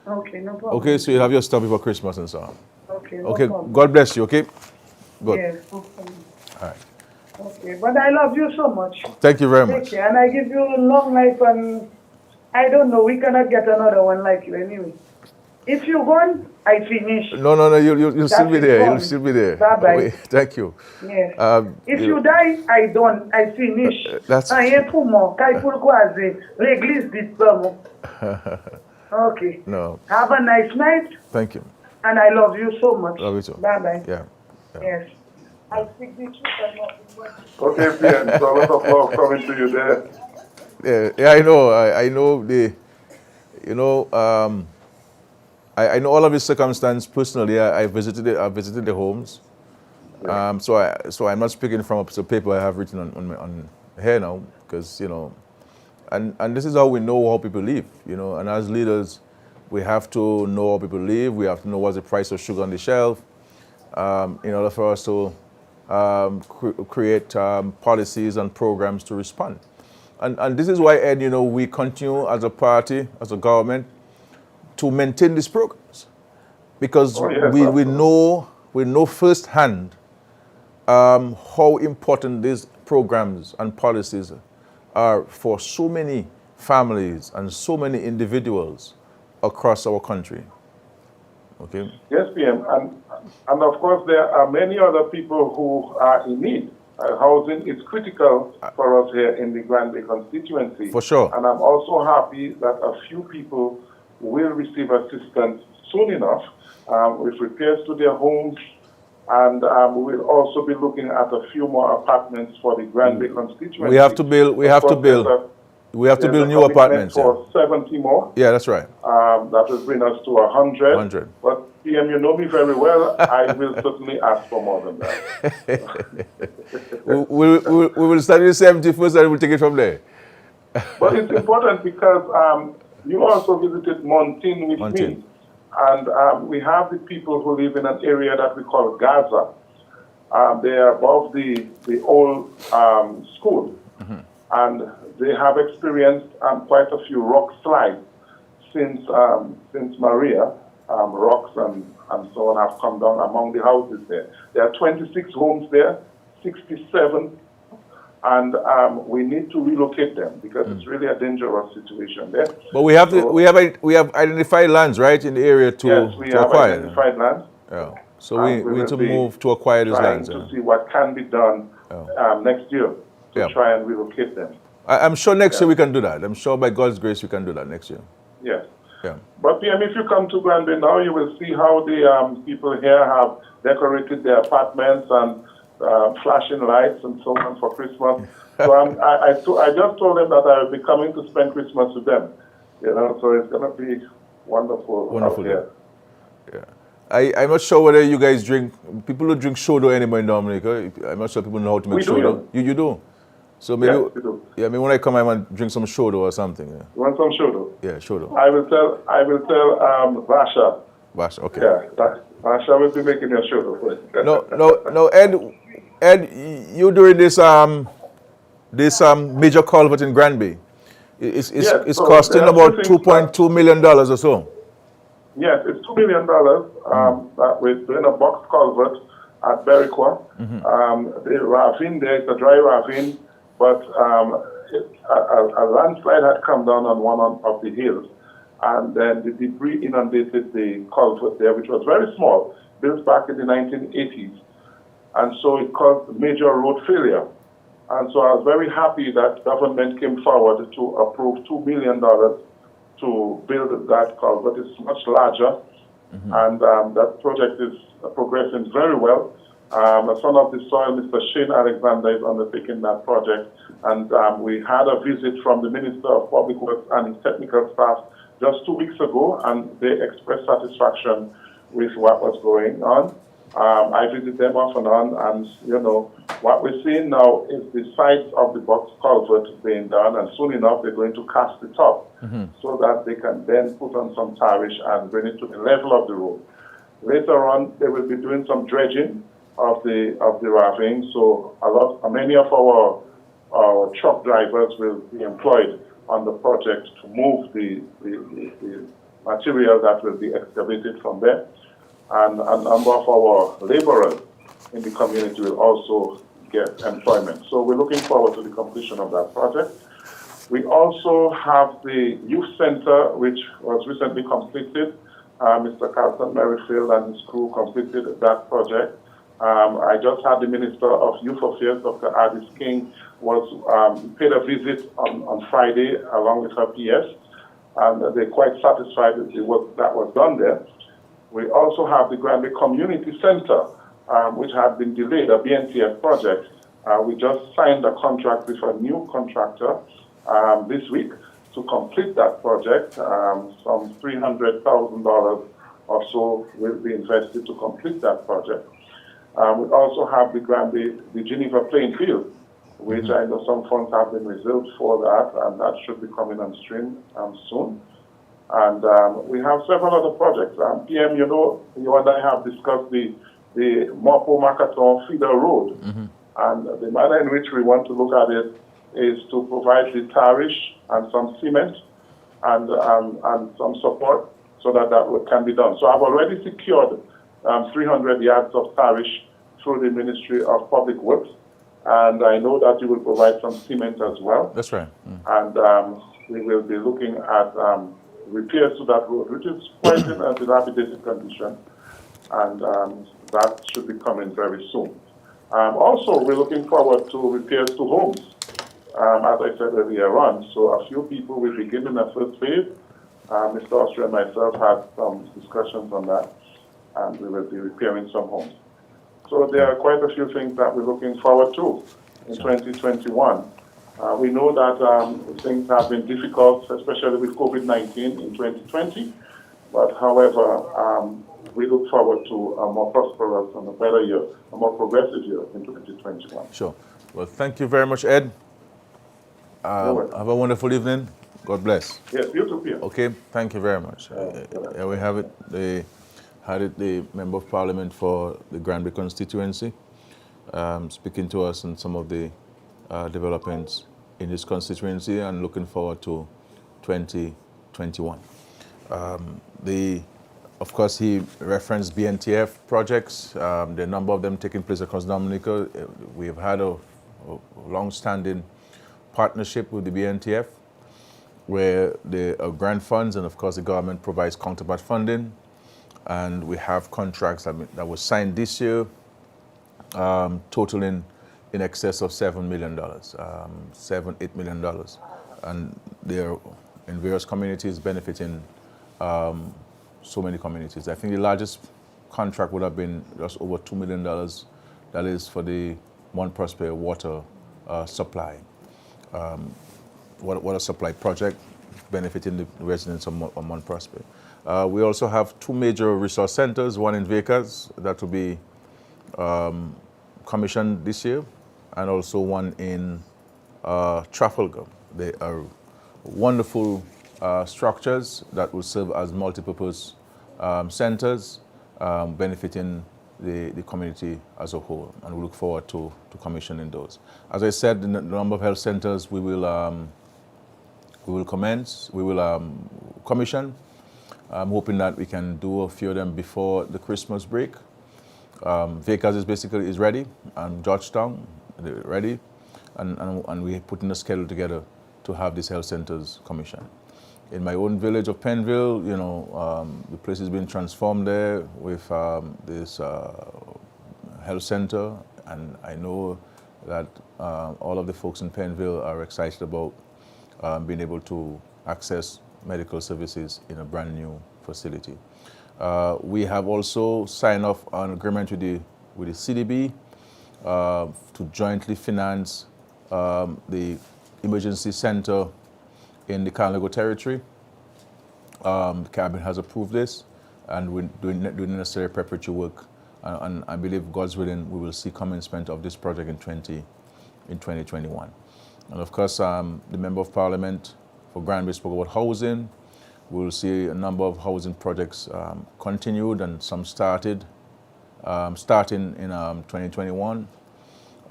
Okay, no problem. Okay, so you'll have your stuff before Christmas and so on. Okay, no okay, problem. God bless you, okay? Good. Yes, no problem. All right. Okay, but I love you so much. Thank you very much. Take care, and I give you long life, and I don't know, we cannot get another one like you anyway. If you're gone, I finish. No, you'll still be there. You'll still be there. Bye-bye. Thank you. Yes. If you die, I don't. I finish. That's... Okay. No. Have a nice night. Thank you. And I love you so much. Love you too. Bye-bye. Yeah. Yes. I speak the truth and nothing but. Okay, PM. So a lot of love coming to you there. Yeah, I know. I know I know all of his circumstances personally. I visited the homes. So I'm not speaking from a piece of paper I have written on here now, because and this is how we know how people live, and as leaders, we have to know how people live. We have to know what's the price of sugar on the shelf, in order for us to create policies and programs to respond. And this is why, Ed, we continue as a party, as a government, to maintain these programs, because we know firsthand how important these programs and policies are for so many families and so many individuals across our country. Okay. Yes, PM, and of course there are many other people who are in need. Housing is critical for us here in the Grand Bay constituency. For sure. And I'm also happy that a few people will receive assistance soon enough with repairs to their homes, and we will also be looking at a few more apartments for the Grand Bay constituency. We have to build new apartments. For 70 more. Yeah, that's right. That will bring us to 100. But PM, you know me very well. I will certainly ask for more than that. we will start with 70 first, and we'll take it from there. But it's important because you also visited Montine with me, and we have the people who live in an area that we call Gaza. They are above the old school, and they have experienced quite a few rock slides since Maria. Rocks and so on have come down among the houses there. There are 26 homes there, 67. And we need to relocate them because it's really a dangerous situation there. But we have we have identified lands, right, in the area to acquire. Identified lands. Yeah. So we need to move to acquire these lands. To see what can be done next year to try and relocate them. I'm sure next year we can do that. I'm sure by God's grace we can do that next year. Yes. Yeah. But PM, if you come to Grand Bay now, you will see how the people here have decorated their apartments and flashing lights and so on for Christmas. So I just told them that I will be coming to spend Christmas with them. So it's going to be wonderful out here. Yeah. I'm not sure whether you guys drink. People don't drink shodo anymore in Dominica. I'm not sure people know how to make shodo. You do. So maybe, yes, we do. Yeah, maybe when I come, I want to drink some shodo or something. Yeah. You want some shodo? Yeah, shodo. I will tell Vasha. Vasha, okay. Yeah, Vasha will be making your shodo. No, Ed, you doing this major culvert in Grand Bay? It's costing about $2.2 million or so. Yes, it's $2 million that we're doing a box culvert at Berikwa. The ravine there is a dry ravine, but a landslide had come down on one of the hills, and then the debris inundated the culvert there, which was very small, built back in the 1980s, and so it caused major road failure. And so I was very happy that government came forward to approve $2 million to build that culvert. It's much larger, and that project is progressing very well. A son of the soil, Mr. Shane Alexander, is undertaking that project, and we had a visit from the Minister of Public Works and his technical staff just 2 weeks ago, and they expressed satisfaction with what was going on. I visit them off and on, and you know, what we're seeing now is the sides of the box culvert being done, and soon enough they're going to cast it up so that they can then put on some tarish and bring it to the level of the road. Later on, they will be doing some dredging of the ravine, so many of our truck drivers will be employed on the project to move the material that will be excavated from there. And a number of our laborers in the community will also get employment. So we're looking forward to the completion of that project. We also have the youth center, which was recently completed. Mr. Carlton Merrifield and his crew completed that project. I just had the Minister of Youth Affairs, Dr. Addis King, paid a visit on Friday along with her PS, and they're quite satisfied with the work that was done there. We also have the Granby Community Center, which had been delayed, a BNTF project. We just signed a contract with a new contractor this week to complete that project. Some $300,000 or so will be invested to complete that project. We also have the Geneva playing field, which I know some funds have been reserved for that, and that should be coming on stream soon. And we have several other projects. PM, you know, you and I have discussed the Mopo Makaton feeder road. And the manner in which we want to look at it is to provide the tarish and some cement and some support so that work can be done. So I've already secured 300 yards of tarish through the Ministry of Public Works. And I know that you will provide some cement as well. That's right. And we will be looking at repairs to that road, which is quite in a dilapidated condition, and that should be coming very soon. Also, we're looking forward to repairs to homes, as I said earlier on. So a few people will begin in the first phase. Mr. Austria and myself had some discussions on that, and we will be repairing some homes. So there are quite a few things that we're looking forward to in 2021. We know that things have been difficult, especially with COVID-19 in 2020. But however, we look forward to a more prosperous and a better year, a more progressive year in 2021. Sure. Well, thank you very much, Ed. Have a wonderful evening. God bless. Yes, you too, Pierre. Okay, thank you very much. Here we have it. The Member of Parliament for the Granby constituency, speaking to us on some of the developments in his constituency and looking forward to 2021. Of course, he referenced BNTF projects, the number of them taking place across Dominica. We have had a long-standing partnership with the BNTF, where there are grant funds, and of course the government provides counterpart funding. And we have contracts that were signed this year, totaling in excess of $7 million, $8 million. And they're in various communities benefiting so many communities. I think the largest contract would have been just over $2 million. That is for the Mount Prosper water supply, water supply project benefiting the residents of Mount Prosper. We also have two major resource centers, one in Vegas that will be commissioned this year, and also one in Trafalgar. They are wonderful structures that will serve as multipurpose centers, benefiting the community as a whole, and we look forward to commissioning those. As I said, the number of health centers we will commission, I'm hoping that we can do a few of them before the Christmas break. Vehicles is ready, and Georgetown they're ready, and we're putting a schedule together to have these health centers commissioned. In my own village of Penville, you know, the place has been transformed there with this health center, and I know that all of the folks in Penville are excited about being able to access medical services in a brand new facility. We have also signed off an agreement with the CDB to jointly finance the emergency center in the Carnago territory. The cabinet has approved this, and we're doing the necessary preparatory work. And I believe, God's willing, we will see commencement of this project in 2021. And of course, the Member of Parliament for Granby spoke about housing. We will see a number of housing projects continued and some starting in 2021.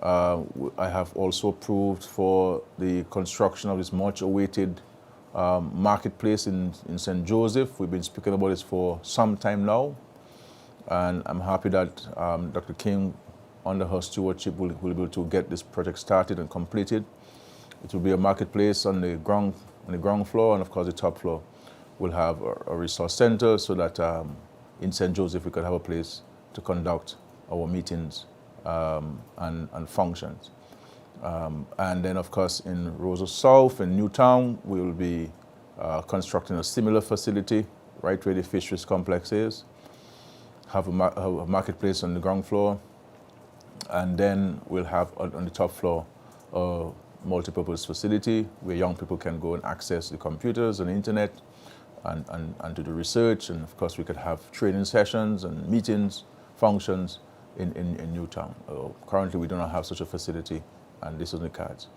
I have also approved for the construction of this much-awaited marketplace in St. Joseph. We've been speaking about this for some time now, and I'm happy that Dr. King, under her stewardship, will be able to get this project started and completed. It will be a marketplace on the ground floor, and of course the top floor will have a resource center, so that in St. Joseph we could have a place to conduct our meetings and functions. And then, of course, in Roseau South and Newtown, we will be constructing a similar facility right where the fisheries complex is, have a marketplace on the ground floor, and then we'll have on the top floor a multipurpose facility where young people can go and access the computers and the internet and to do research. And of course, we could have training sessions and meetings, functions in Newtown. Currently, we do not have such a facility, and this is on the cards.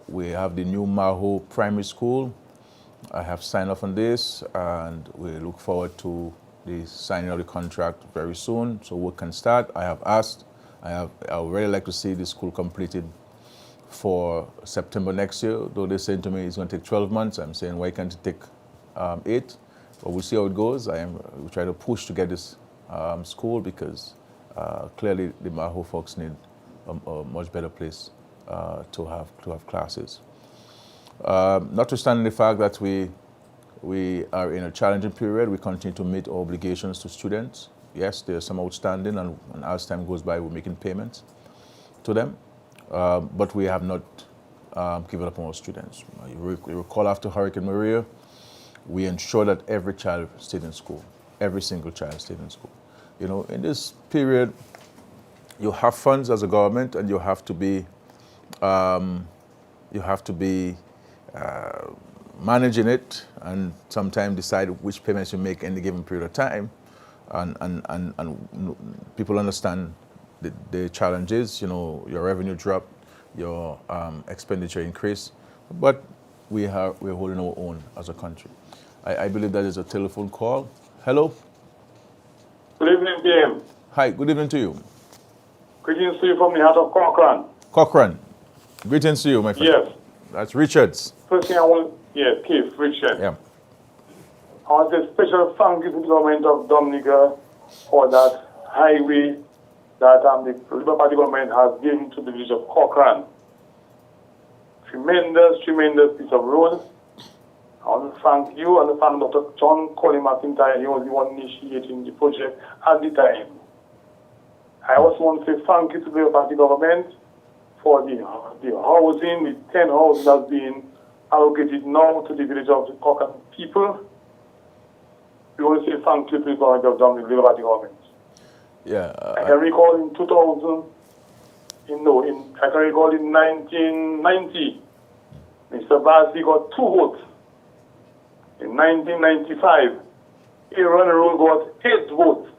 We have the new Maho Primary School. I have signed off on this, and we look forward to the signing of the contract very soon, so work can start. I would really like to see this school completed for September next year, though they're saying to me it's going to take 12 months. I'm saying, why can't it take 8? But we'll see how it goes. We try to push to get this school, because clearly the Maho folks need a much better place to have classes. Notwithstanding the fact that we are in a challenging period, we continue to meet our obligations to students. Yes, there's some outstanding, and as time goes by, we're making payments to them. But we have not given up on our students. You recall, after Hurricane Maria, we ensured that every child stayed in school, every single child stayed in school. You know, in this period, you have funds as a government, and you have to be managing it, and sometimes decide which payments you make in any given period of time, and people understand the challenges. You know, your revenue drop, your expenditure increase, but we're holding our own as a country. I believe that is a telephone call. Hello. Good evening, PM. Hi, good evening to you. Greetings to you from the heart of Cochrane. Cochrane. Greetings to you, my friend. Yes. That's Richards. First thing I want, Keith, Richard. Yeah. I want to say special thank you to the government of Dominica for that highway that the Labour Party government has given to the village of Cochrane. Tremendous piece of road. I want to thank you and the family of Dr. John Colin McIntyre. He was the one initiating the project at the time. I also want to say thank you to the Labour Party government for the housing, the 10 houses that have been allocated now to the village of the Cochrane people. We want to say thank you to the government of Dominica, the Labour Party government. Yeah. I can recall in 1990, Mr. Basley got 2 votes. In 1995, Aaron Rule got 8 votes.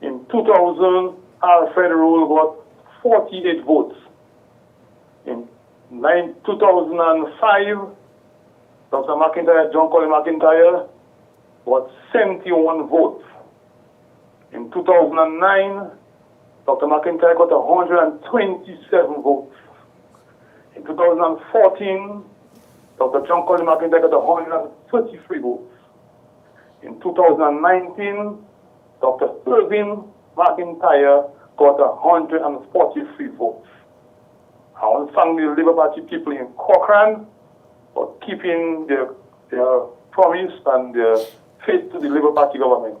In 2000, Alfred Rule got 48 votes. In 2005, Dr. McIntyre, John Colin McIntyre, got 71 votes. In 2009, Dr. McIntyre got 127 votes. In 2014, Dr. John Colin McIntyre got 133 votes. In 2019, Dr. Irvin McIntyre got 143 votes. I want to thank the Labour Party people in Cochrane for keeping their promise and their faith to the Labour Party government.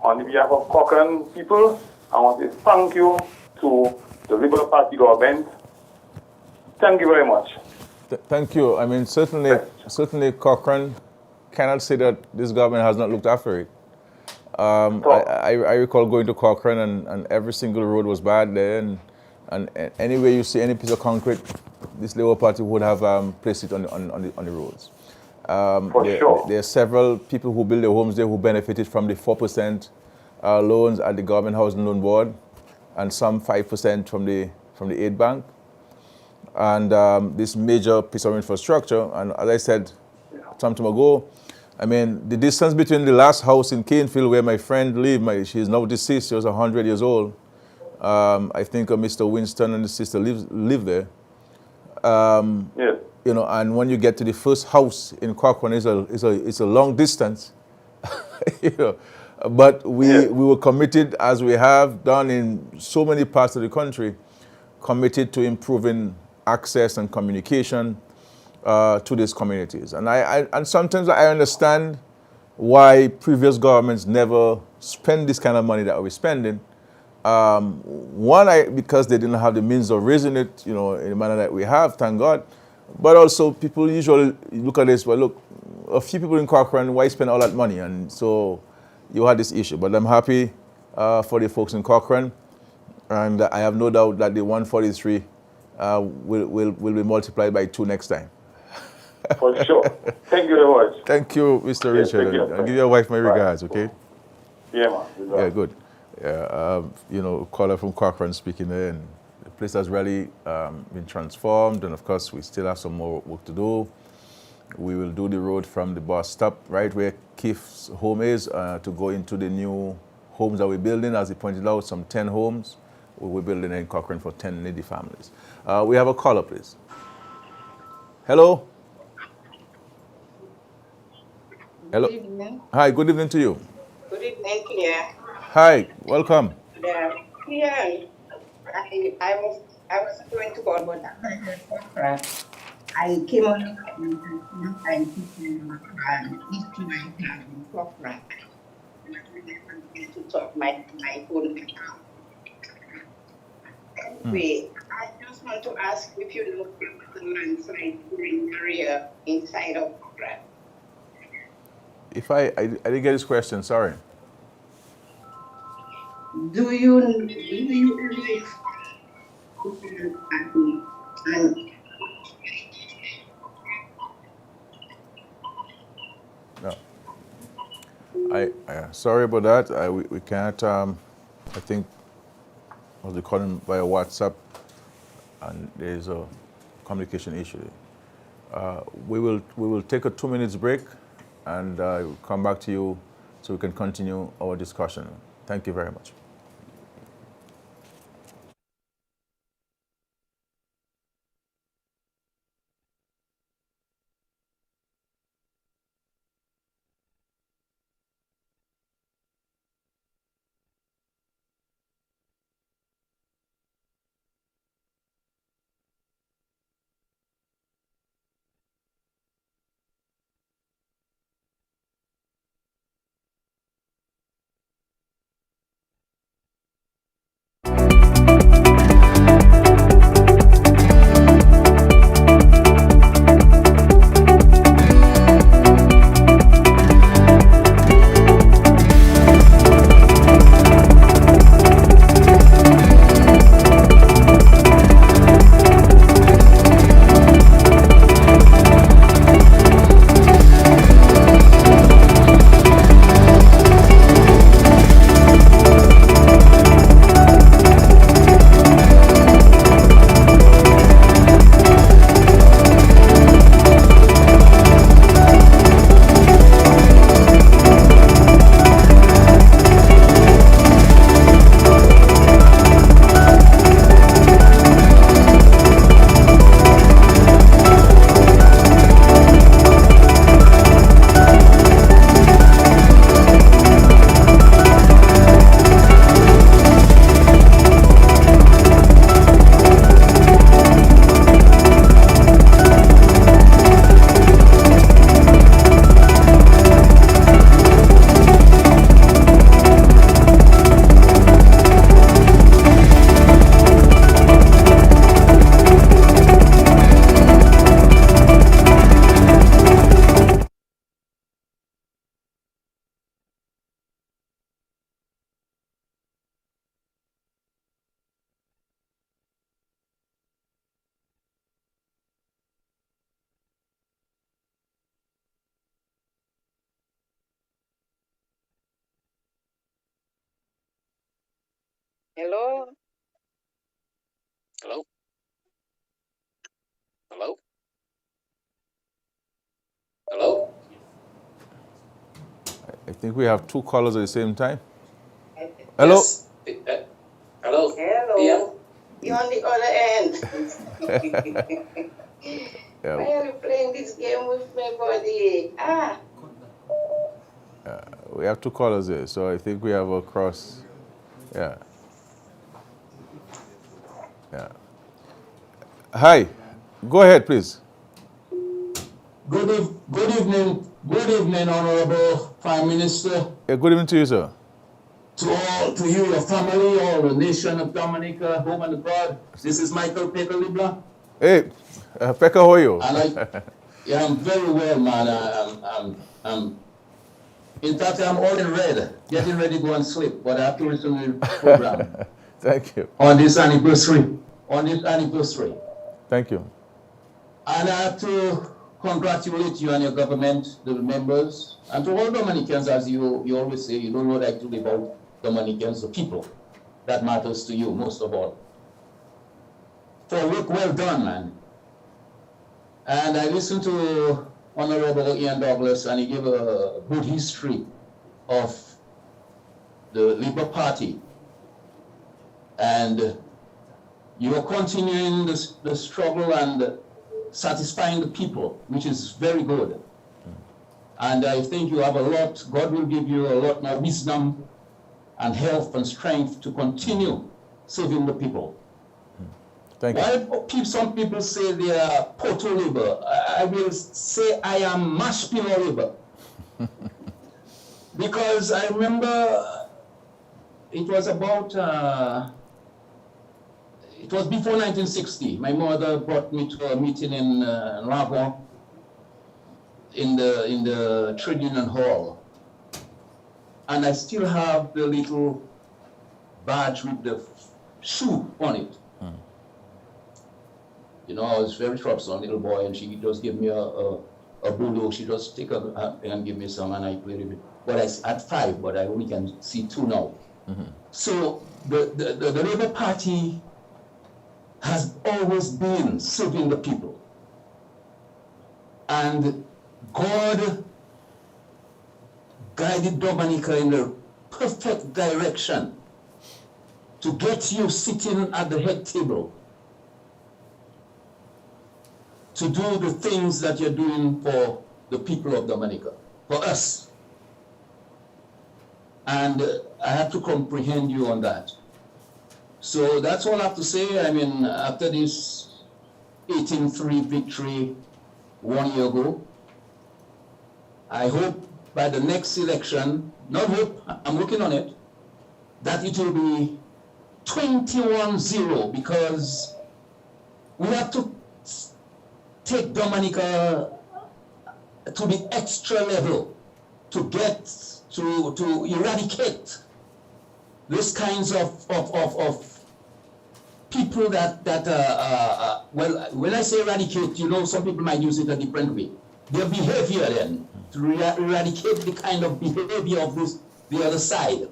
On behalf of Cochrane people, I want to say thank you to the Labour Party government. Thank you very much. Thank you. I mean, certainly Cochrane cannot say that this government has not looked after it. I recall going to Cochrane and every single road was bad there, and anywhere you see any piece of concrete, this Labour Party would have placed it on the roads. There are several people who build their homes there who benefited from the 4% loans at the Government Housing Loan Board, and some 5% from the aid bank. And this major piece of infrastructure, and as I said some time ago, I mean, the distance between the last house in Canefield where my friend lived, she is now deceased, she was 100 years old. I think Mr. Winston and his sister live there. Yes. You know, and when you get to the first house in Cochrane, it's a long distance. You know, but we were committed, as we have done in so many parts of the country, committed to improving access and communication to these communities. And sometimes I understand why previous governments never spend this kind of money that we're spending. One, because they didn't have the means of raising it, you know, in the manner that we have, thank God. But also, people usually look at this, well, look, a few people in Cochrane, why spend all that money? And so you had this issue. But I'm happy for the folks in Cochrane, and I have no doubt that the 143 will be multiplied by 2 next time. For sure. Thank you very much. Thank you, Mr. Richard. I'll give your wife my regards, okay? Yeah, man. Yeah, good. Yeah, you know, caller from Cochrane speaking there, and the place has really been transformed, and of course, we still have some more work to do. We will do the road from the bus stop, right where Keith's home is, to go into the new homes that we're building. As he pointed out, some 10 homes we're building in Cochrane for 10 needy families. We have a caller, please. Hello? Hello. Good evening. Hi, good evening to you. Good evening, Pierre. Hi, welcome. Pierre, I was going to call, but after I heard Cochrane, I came on the time to history I have in Cochrane. To talk my phone. Anyway, I just want to ask if you look at the landslide area inside of Cochrane. If I didn't get this question, sorry. Do you No. Sorry about that. We can't. I think I was calling via WhatsApp, and there's a communication issue. We will take a 2 minutes break, and we'll come back to you so we can continue our discussion. Thank you very much. Hello? Hello? Hello? Hello? I think we have two callers at the same time. Hello? Yes. Hello? Hello? You're on the other end. Yeah, Why are you playing this game with my body? Ah, we have two callers here, so I think we have a cross. Yeah. Yeah. Hi. Go ahead, please. Good evening, Honorable Prime Minister. Yeah, good evening to you, sir. To you, your family, all the nation of Dominica, home and abroad. This is Michael Pekalibla. Hey, Pekka, how are you? Yeah, I'm very well, man. In fact, I'm all in red, getting ready to go and sleep, but I have to listen to the program. Thank you. On this anniversary. Thank you. And I have to congratulate you and your government, the members, and to all Dominicans, as you always say, you don't know that to leave out Dominicans, the people. That matters to you most of all. For work well done, man. And I listened to Honorable Ian Douglas, and he gave a good history of the Labour Party. And you are continuing the struggle and satisfying the people, which is very good. And I think you have a lot, God will give you a lot more wisdom and health and strength to continue serving the people. Thank you. While some people say they are Porto Labour, I will say I am Mashpino Labour. Because I remember it was about, it was before 1960. My mother brought me to a meeting in Ravon in the Trade Union Hall. And I still have the little badge with the shoe on it. You know, I was very troublesome, little boy, and she just gave me a bolo. She just take a and give me some, and I played it. But I at 5, but I only can see 2 now. So the Labour Party has always been serving the people. And God guided Dominica in the perfect direction to get you sitting at the head table to do the things that you're doing for the people of Dominica, for us. And I have to comprehend you on that. So that's all I have to say. I mean, after this 18-3 victory 1 year ago, I hope by the next election, not hope, I'm working on it, that it will be 21-0, because we have to take Dominica to the extra level to get to eradicate these kinds of people that well, when I say eradicate, you know, some people might use it a different way. Their behavior then, to eradicate the kind of behavior of the other side,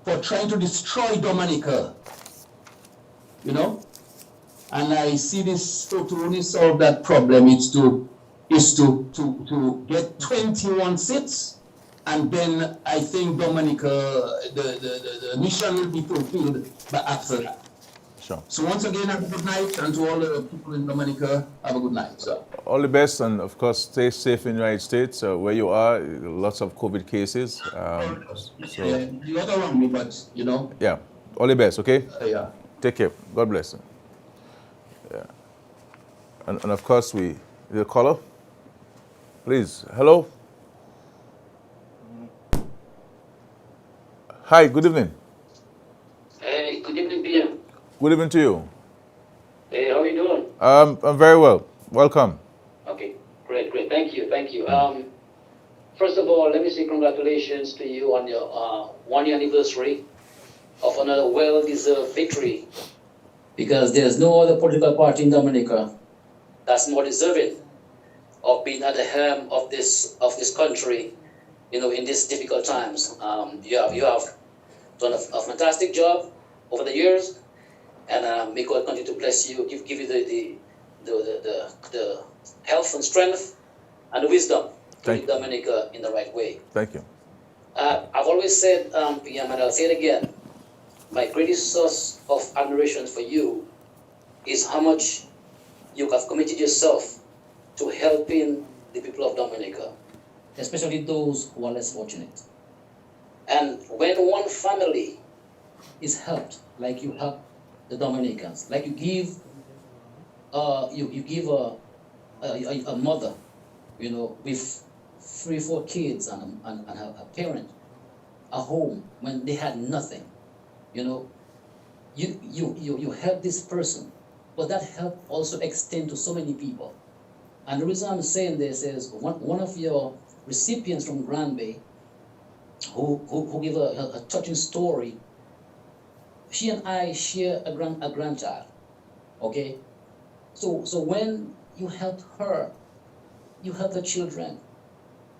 for trying to destroy Dominica, you know. And I see this to only solve that problem is to get 21 seats, and then I think Dominica, the mission will be fulfilled after that. Sure. So once again, have a good night, and to all the people in Dominica, have a good night. So. All the best, and of course, stay safe in the United States, where you are. Lots of COVID cases. Yeah, you got around me, but you know. Yeah. All the best, okay? Yeah. Take care. God bless you. Yeah. And of course, the caller. Please. Hello. Hi. Good evening. Hey, good evening, PM. Good evening to you. Hey, how are you doing? I'm very well. Welcome. Okay, great. Thank you. First of all, let me say congratulations to you on your 1 year anniversary of another well-deserved victory, because there's no other political party in Dominica that's more deserving of being at the helm of this country, you know, in these difficult times. You have done a fantastic job. over the years, and may God continue to bless you, give you the health and strength and the wisdom to lead Dominica in the right way. Thank you. I've always said, PM, and I'll say it again, my greatest source of admiration for you is how much you have committed yourself to helping the people of Dominica, especially those who are less fortunate. And when one family is helped, like you help the Dominicans, like you give a mother, with 3-4 kids and a parent, a home when they had nothing, you help this person, but that help also extend to so many people. And the reason I'm saying this is one of your recipients from Grand Bay, who gave a touching story. She and I share a grandchild. Okay, so when you helped her, you helped her children,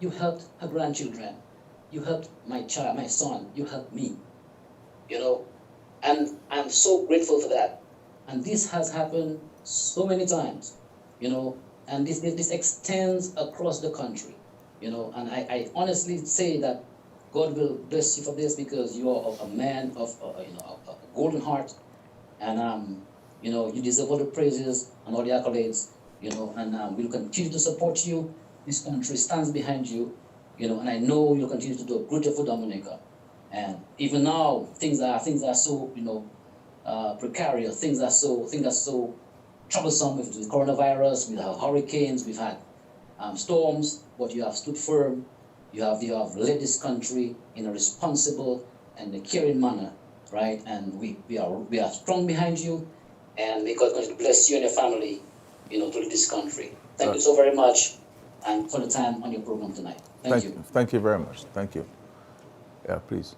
you helped her grandchildren, you helped my son, you helped me. And I'm so grateful for that. And this has happened so many times, and this extends across the country, and I honestly say that God will bless you for this, because you are a man of a golden heart, and you deserve all the praises and all the accolades, and we'll continue to support you. This country stands behind you, and I know you'll continue to do a good job for Dominica. And even now, things are so precarious. Things are so troublesome with the coronavirus. We have hurricanes. We've had storms, but you have stood firm. You have led this country in a responsible and a caring manner, right? And we are strong behind you, and may God continue to bless you and your family, to lead this country. Thank you so very much, and for the time on your program tonight. Thank you. Thank you very much. Thank you. Yeah, please.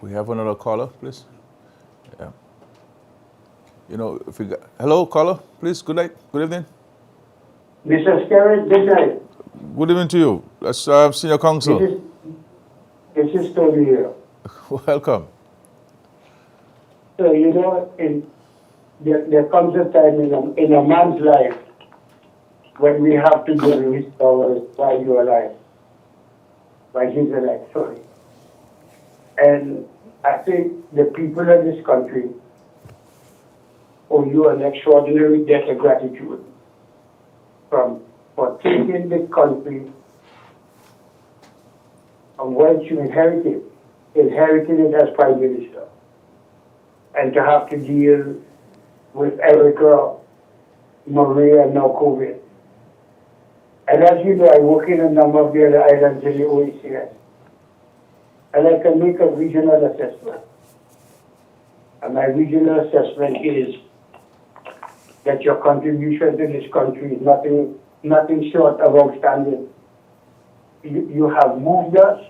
We have another caller, please. Yeah. If we got, hello, caller, please. Good night. Good evening. Mr. Skerrit, good night. Good evening to you. That's Senior Counsel. This is Tony here. Welcome. So, there comes a time in a man's life when we have to go to his powers while you're alive. While he's alive, sorry. And I think the people of this country owe you an extraordinary debt of gratitude for taking this country and once you inherited it as Prime Minister, and to have to deal with Erica, Maria, and now COVID. And as you know, I work in a number of the other islands in the OECS, and I can make a regional assessment. And my regional assessment is that your contribution to this country is nothing short of outstanding. You have moved us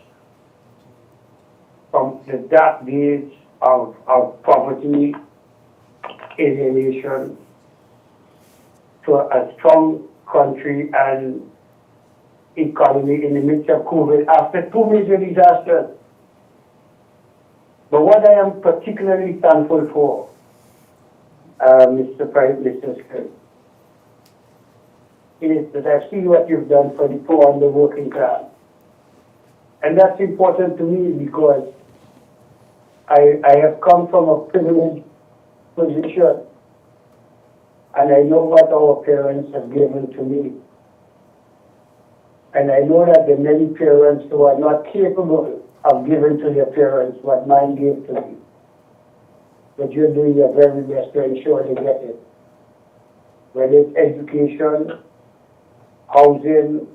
from the dark days of poverty, alienation, to a strong country and economy in the midst of COVID after 2 major disasters. But what I am particularly thankful for, Mr. Prime Minister Skerrit, is that I see what you've done for the poor and the working class. And that's important to me because I have come from a privileged position, and I know what our parents have given to me. And I know that there are many parents who are not capable of giving to their parents what mine gave to me. But you're doing your very best to ensure they get it. Whether it's education, housing,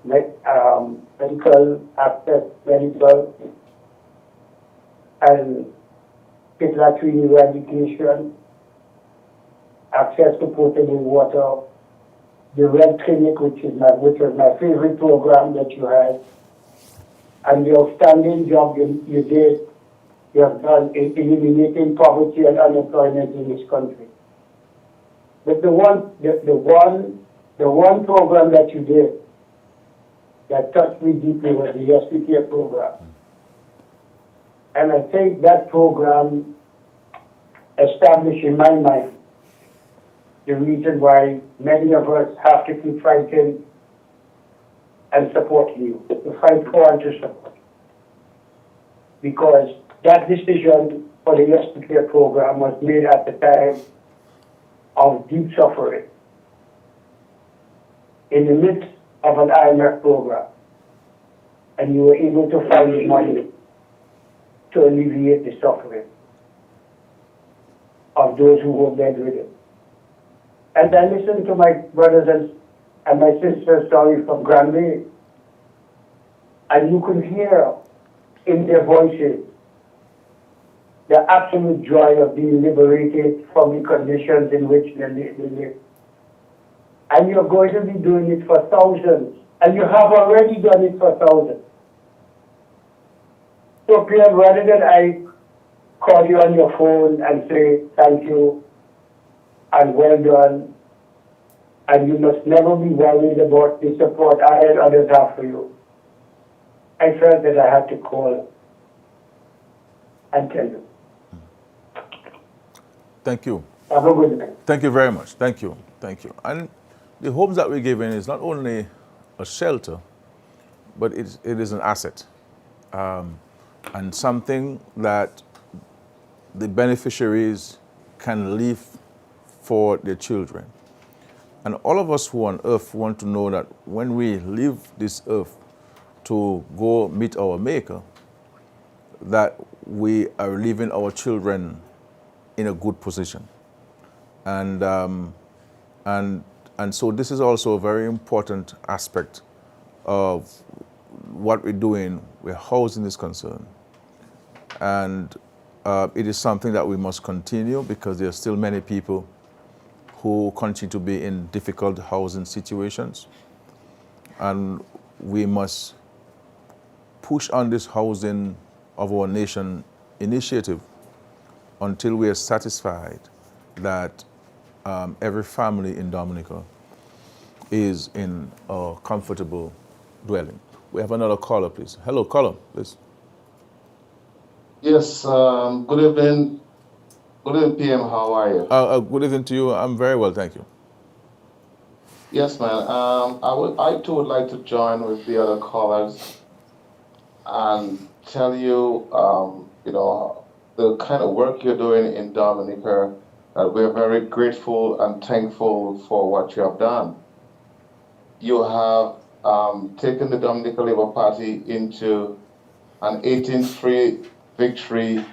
medical access, and pediatric eradication, access to potable water, the Red Clinic, which was my favorite program that you had, and the outstanding job you have done in eliminating poverty and unemployment in this country. But the one program that you did that touched me deeply was the SPK program. And I think that program established in my mind the reason why many of us have to keep fighting and supporting you, to fight for and to support. Because that decision for the Yes to Care program was made at the time of deep suffering in the midst of an IMF program. And you were able to find the money to alleviate the suffering of those who were bedridden. And I listened to my brothers and my sister's story from Granby, and you could hear in their voices the absolute joy of being liberated from the conditions in which they live. And you're going to be doing it for thousands, and you have already done it for thousands. So, PM, rather than I call you on your phone and say thank you and well done, and you must never be worried about the support I and others have for you, I felt that I had to call and tell you. Thank you. Have a good night. Thank you very much. Thank you. Thank you. And the homes that we're giving is not only a shelter, but it is an asset. And something that the beneficiaries can leave for their children. And all of us who are on earth want to know that when we leave this earth to go meet our Maker, that we are leaving our children in a good position. And so this is also a very important aspect of what we're doing where housing is concerned. And it is something that we must continue because there are still many people who continue to be in difficult housing situations. And we must push on this housing of our nation initiative until we are satisfied that every family in Dominica is in a comfortable dwelling. We have another caller, please. Hello, caller, please. Yes, good evening. Good evening, PM. How are you? Good evening to you. I'm very well, thank you. Yes, man. I too would like to join with the other callers and tell you, the kind of work you're doing in Dominica. We're very grateful and thankful for what you have done. You have taken the Dominica Labour Party into an 18-3 victory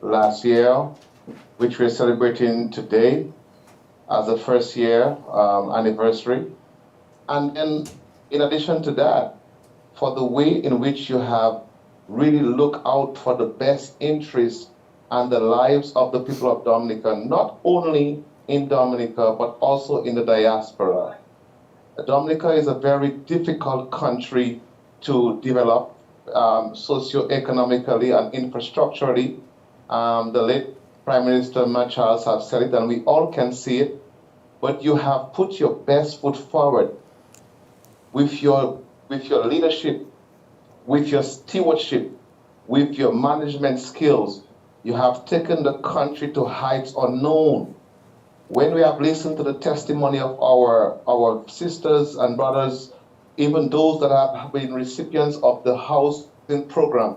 last year, which we're celebrating today as the first year anniversary. And then in addition to that, for the way in which you have really looked out for the best interests and the lives of the people of Dominica, not only in Dominica, but also in the diaspora. Dominica is a very difficult country to develop socio-economically and infrastructurally. The late Prime Minister Charles has said it, and we all can see it, but you have put your best foot forward with your leadership, with your stewardship, with your management skills. You have taken the country to heights unknown. When we have listened to the testimony of our sisters and brothers, even those that have been recipients of the housing program,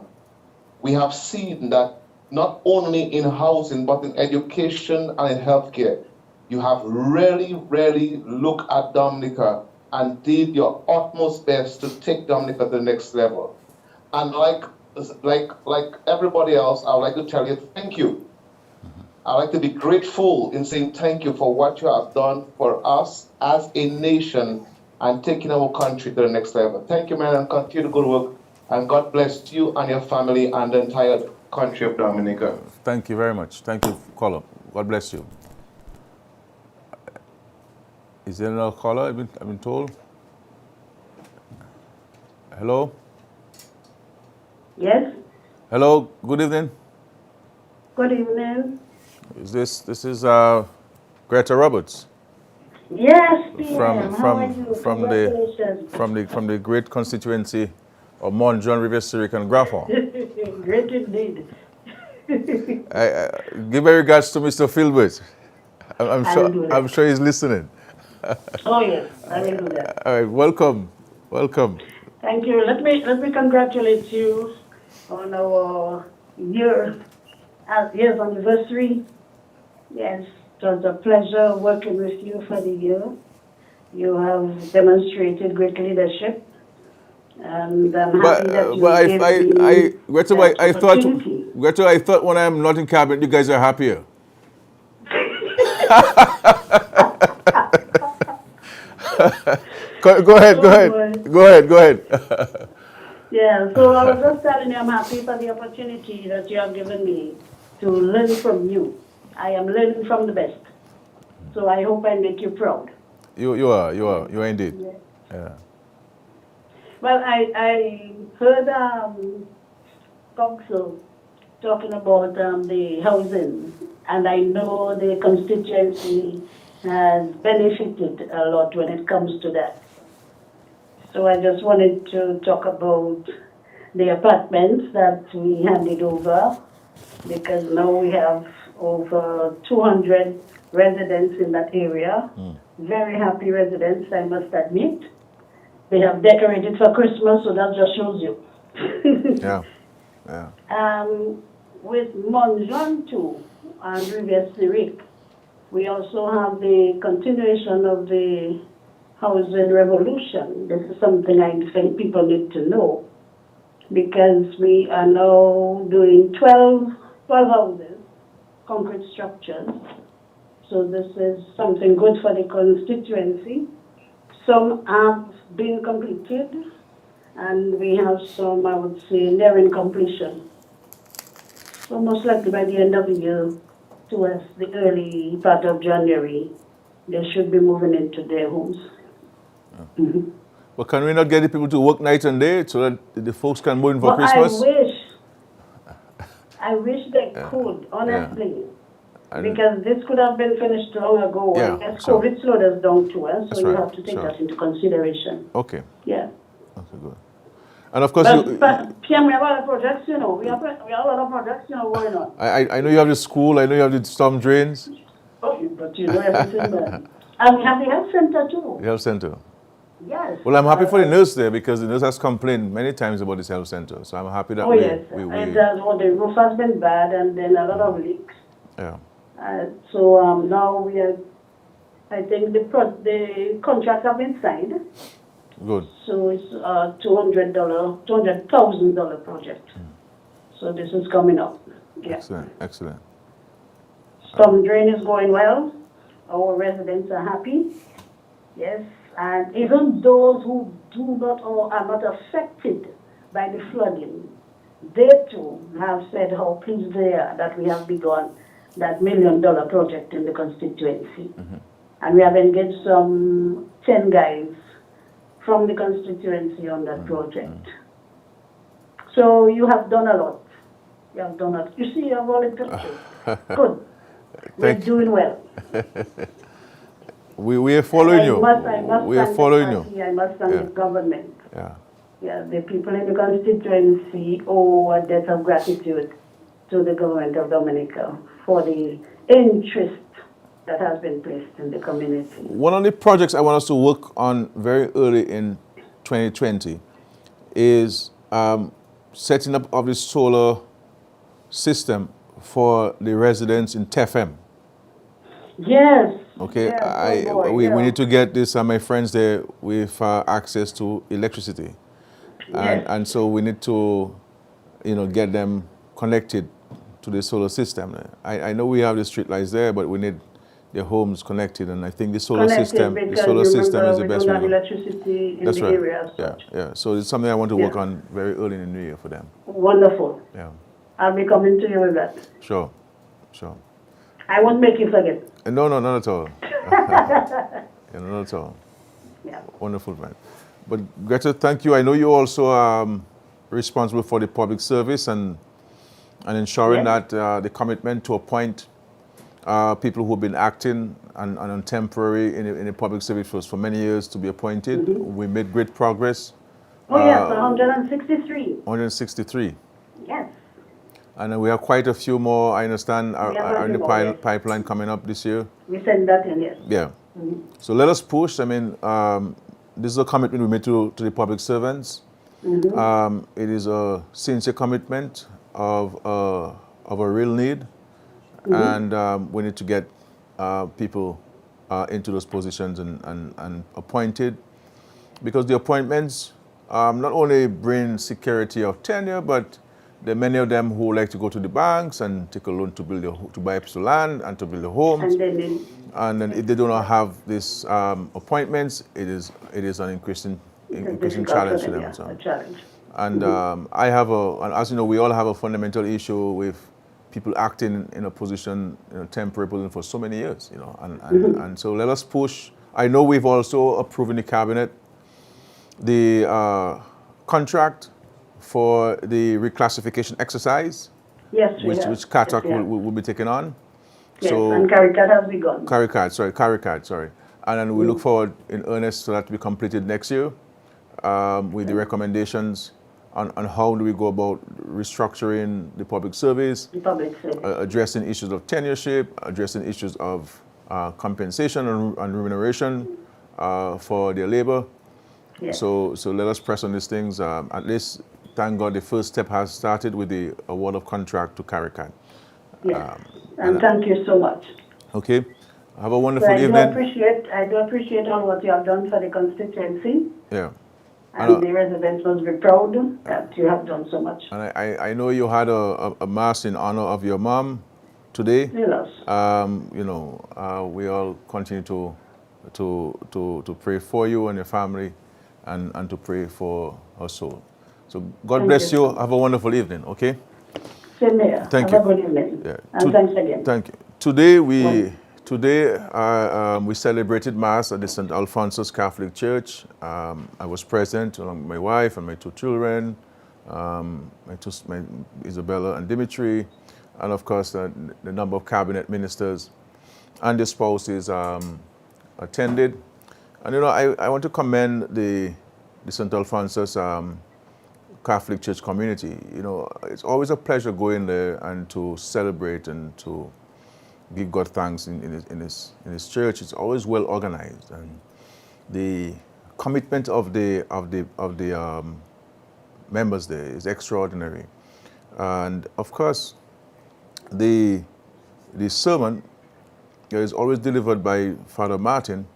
we have seen that not only in housing, but in education and in healthcare, you have really looked at Dominica and did your utmost best to take Dominica to the next level. And like everybody else, I would like to tell you thank you. I'd like to be grateful in saying thank you for what you have done for us as a nation and taking our country to the next level. Thank you, man, and continue the good work. And God bless you and your family and the entire country of Dominica. Thank you very much. Thank you, caller. God bless you. Is there another caller I've been told? Hello? Yes, Hello, good evening. good evening. This is Greta Roberts Yes, PM, how are you? from the great constituency of Mount John River, Sirik and Grafton. Great indeed. Give my regards to Mr. Filbert. I will do that. I'm sure he's listening. Oh yes, I will do that. All right, welcome. Thank you. Let me congratulate you on our year's anniversary. Yes, it was a pleasure working with you for the year. You have demonstrated great leadership, and I'm happy that you gave me I thought when I'm not in cabinet, you guys are happier. Go ahead. Yeah, so I was just telling you I'm happy for the opportunity that you have given me to learn from you. I am learning from the best. So I hope I make you proud. You are indeed. Yeah. Well, I heard council talking about the housing, and I know the constituency has benefited a lot when it comes to that. So I just wanted to talk about the apartments that we handed over, because now we have over 200 residents in that area. Very happy residents, I must admit. They have decorated for Christmas, so that just shows you. With Monjan too and Rivière Syrique, we also have the continuation of the housing revolution. This is something I think people need to know, because we are now doing 12 houses, concrete structures. So this is something good for the constituency. Some have been completed, and we have some, I would say, nearing completion. So most likely by the end of the year, towards the early part of January, they should be moving into their homes. But can we not get the people to work night and day so that the folks can move in for Christmas? I wish they could, honestly. Because this could have been finished long ago. I guess COVID slowed us down too, so you have to take that into consideration. Okay. Yeah. Okay, good. And of course, but PM, we have a lot of projects, you know. We have a lot of projects, you know, going on. I know you have the school. I know you have the storm drains. Oh, but you know everything there. And we have the health center too. The health center. Yes. Well, I'm happy for the nurse there, because the nurse has complained many times about this health center. So I'm happy that the roof has been bad, and then a lot of leaks. Yeah. So now we are, I think the contracts have been signed. Good. So it's a $200,000 project. So this is coming up. Yeah. Excellent. Storm drain is going well. Our residents are happy. Yes. And even those who do not or are not affected by the flooding, they too have said how pleased they are that we have begun that $1 million project in the constituency. And we have engaged some 10 guys from the constituency on that project. So you have done a lot. You see, you have all the pictures. Good. We're doing well. We are following you. We are following you. I must thank the government. Yeah, the people in the constituency owe a debt of gratitude to the government of Dominica for the interest that has been placed in the community. One of the projects I want us to work on very early in 2020 is setting up of the solar system for the residents in TFM. Yes. Okay, yes, we need to get this, my friends there, with access to electricity. Yes. And so we need to, get them connected to the solar system. I know we have the street lights there, but we need their homes connected, and I think the solar system is the best way. Electricity in That's the right. area. Yeah. So it's something I want to work on very early in the new year for them. Wonderful. Yeah. I'll be coming to you with that. Sure. I won't make you forget. No, not at all. Not at all. Yeah. Wonderful, man. But Greta, thank you. I know you're also responsible for the public service and ensuring that the commitment to appoint people who've been acting and on temporary in the public service for many years to be appointed. We made great progress. Oh, yes, 163. 163. Yes. And we have quite a few more, I understand, We have are in the a few more, yes. pipeline coming up this year. We send that in, yes. Yeah. So let us push. I mean, this is a commitment we made to the public servants. It is a sincere commitment of a real need. And we need to get people into those positions and appointed. Because the appointments not only bring security of tenure, but there are many of them who like to go to the banks and take a loan to buy a piece of land and to build a home. And then if they do not have these appointments, it is an increasing challenge to them. Yeah, So. a challenge. And and as you know, we all have a fundamental issue with people acting in a position, temporary position for so many years, and so let us push. I know we've also approved in the cabinet the contract for the reclassification exercise, yes, which CATAC will be taking on. Yes, So, and CARICAT has begun. CARICAT, sorry. And then we look forward in earnest for that to be completed next year with the recommendations on how do we go about restructuring the public service, addressing issues of tenureship, addressing issues of compensation and remuneration for their labor. Yes. So let us press on these things. At least, thank God, the first step has started with the award of contract to CARICAT. Yes. And thank you so much. Okay. Have a wonderful I evening. I do appreciate all what you have done for the constituency. Yeah. And the residents must be proud that you have done so much. And I know you had a mass in honor of your mom today. Yes. We all continue to pray for you and your family and to pray for her soul. So God bless you. Have a wonderful evening, okay? Same here. Thank Have you. a good evening. Yeah. And thanks again. Thank you. Today we celebrated Mass at the St. Alphonsus Catholic Church. I was present along with my wife and my two children, my Isabella and Dimitri, and of course the number of cabinet ministers and their spouses attended. And I want to commend the St. Alphonsus Catholic Church community. It's always a pleasure going there and to celebrate and to give God thanks in his church. It's always well organized, and the commitment of the members there is extraordinary. And of course, the sermon is always delivered by Father Martin.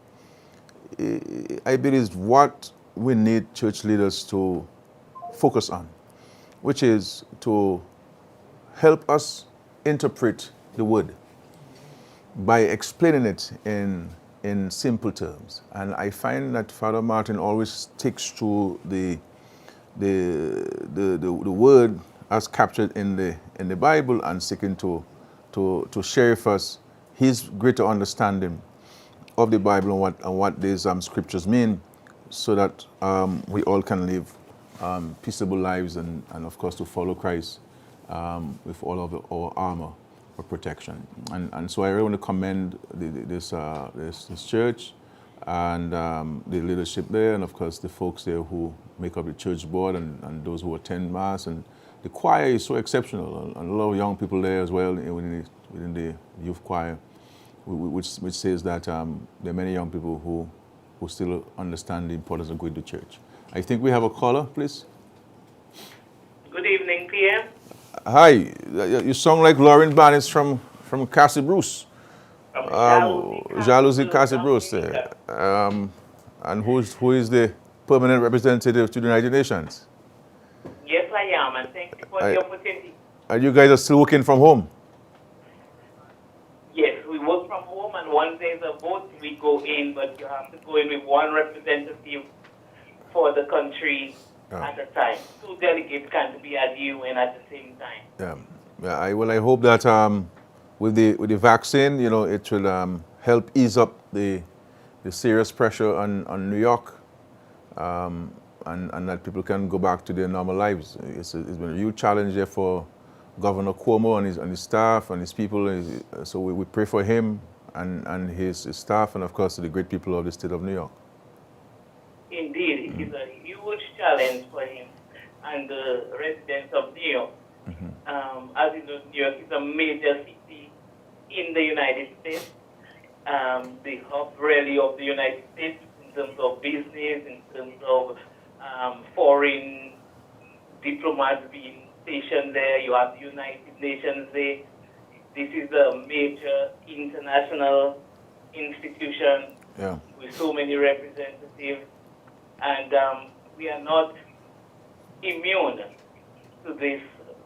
I believe is what we need church leaders to focus on, which is to help us interpret the word by explaining it in simple terms. And I find that Father Martin always sticks to the word as captured in the Bible and seeking to share with us his greater understanding of the Bible and what these scriptures mean, so that we all can live peaceable lives and of course to follow Christ with all of our armor for protection. And so I really want to commend this church and the leadership there, and of course the folks there who make up the church board and those who attend Mass. And the choir is so exceptional, and a lot of young people there as well within the youth choir, which says that there are many young people who still understand the importance of going to church. I think we have a caller, please. Good evening, PM. Hi, you sound like Lauren Barnes from Castle Bruce. Jalousie Castle Bruce. And who is the permanent representative to the United Nations? Yes, I am, and thank you for the opportunity. And you guys are still working from home? Yes, we work from home, and once there's a vote, we go in, but you have to go in with one representative for the country at a time. Two delegates can't be at the UN at the same time. Yeah. I hope that with the vaccine, it will help ease up the serious pressure on New York, and that people can go back to their normal lives. It's been a huge challenge there for Governor Cuomo and his staff and his people. So we pray for him and his staff, and of course the great people of the state of New York. Indeed, it is a huge challenge for him and the residents of New York. As you know, New York is a major city in the United States, the hub really of the United States in terms of business, in terms of foreign diplomats being stationed there. You have the United Nations there. This is a major international institution with so many representatives, and we are not immune to this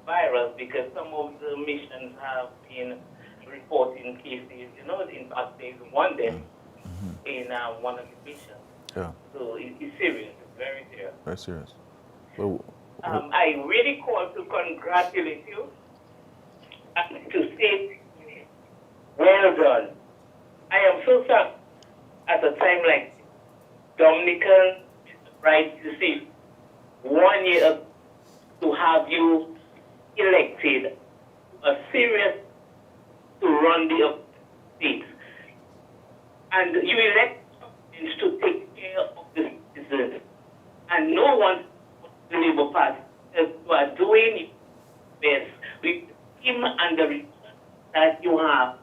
virus because some of the missions have been reporting cases. You know, in fact, there's one death in one of the missions. Yeah. So it's serious, it's very serious. Very serious. Well, I really call to congratulate you and to say, well done. I am so sad at a time like Dominica, right, to see 1 year to have you elected a serious to run the state. And you elect to take care of the citizens. And no one the Labour Party you are doing your best with him and the return that you have.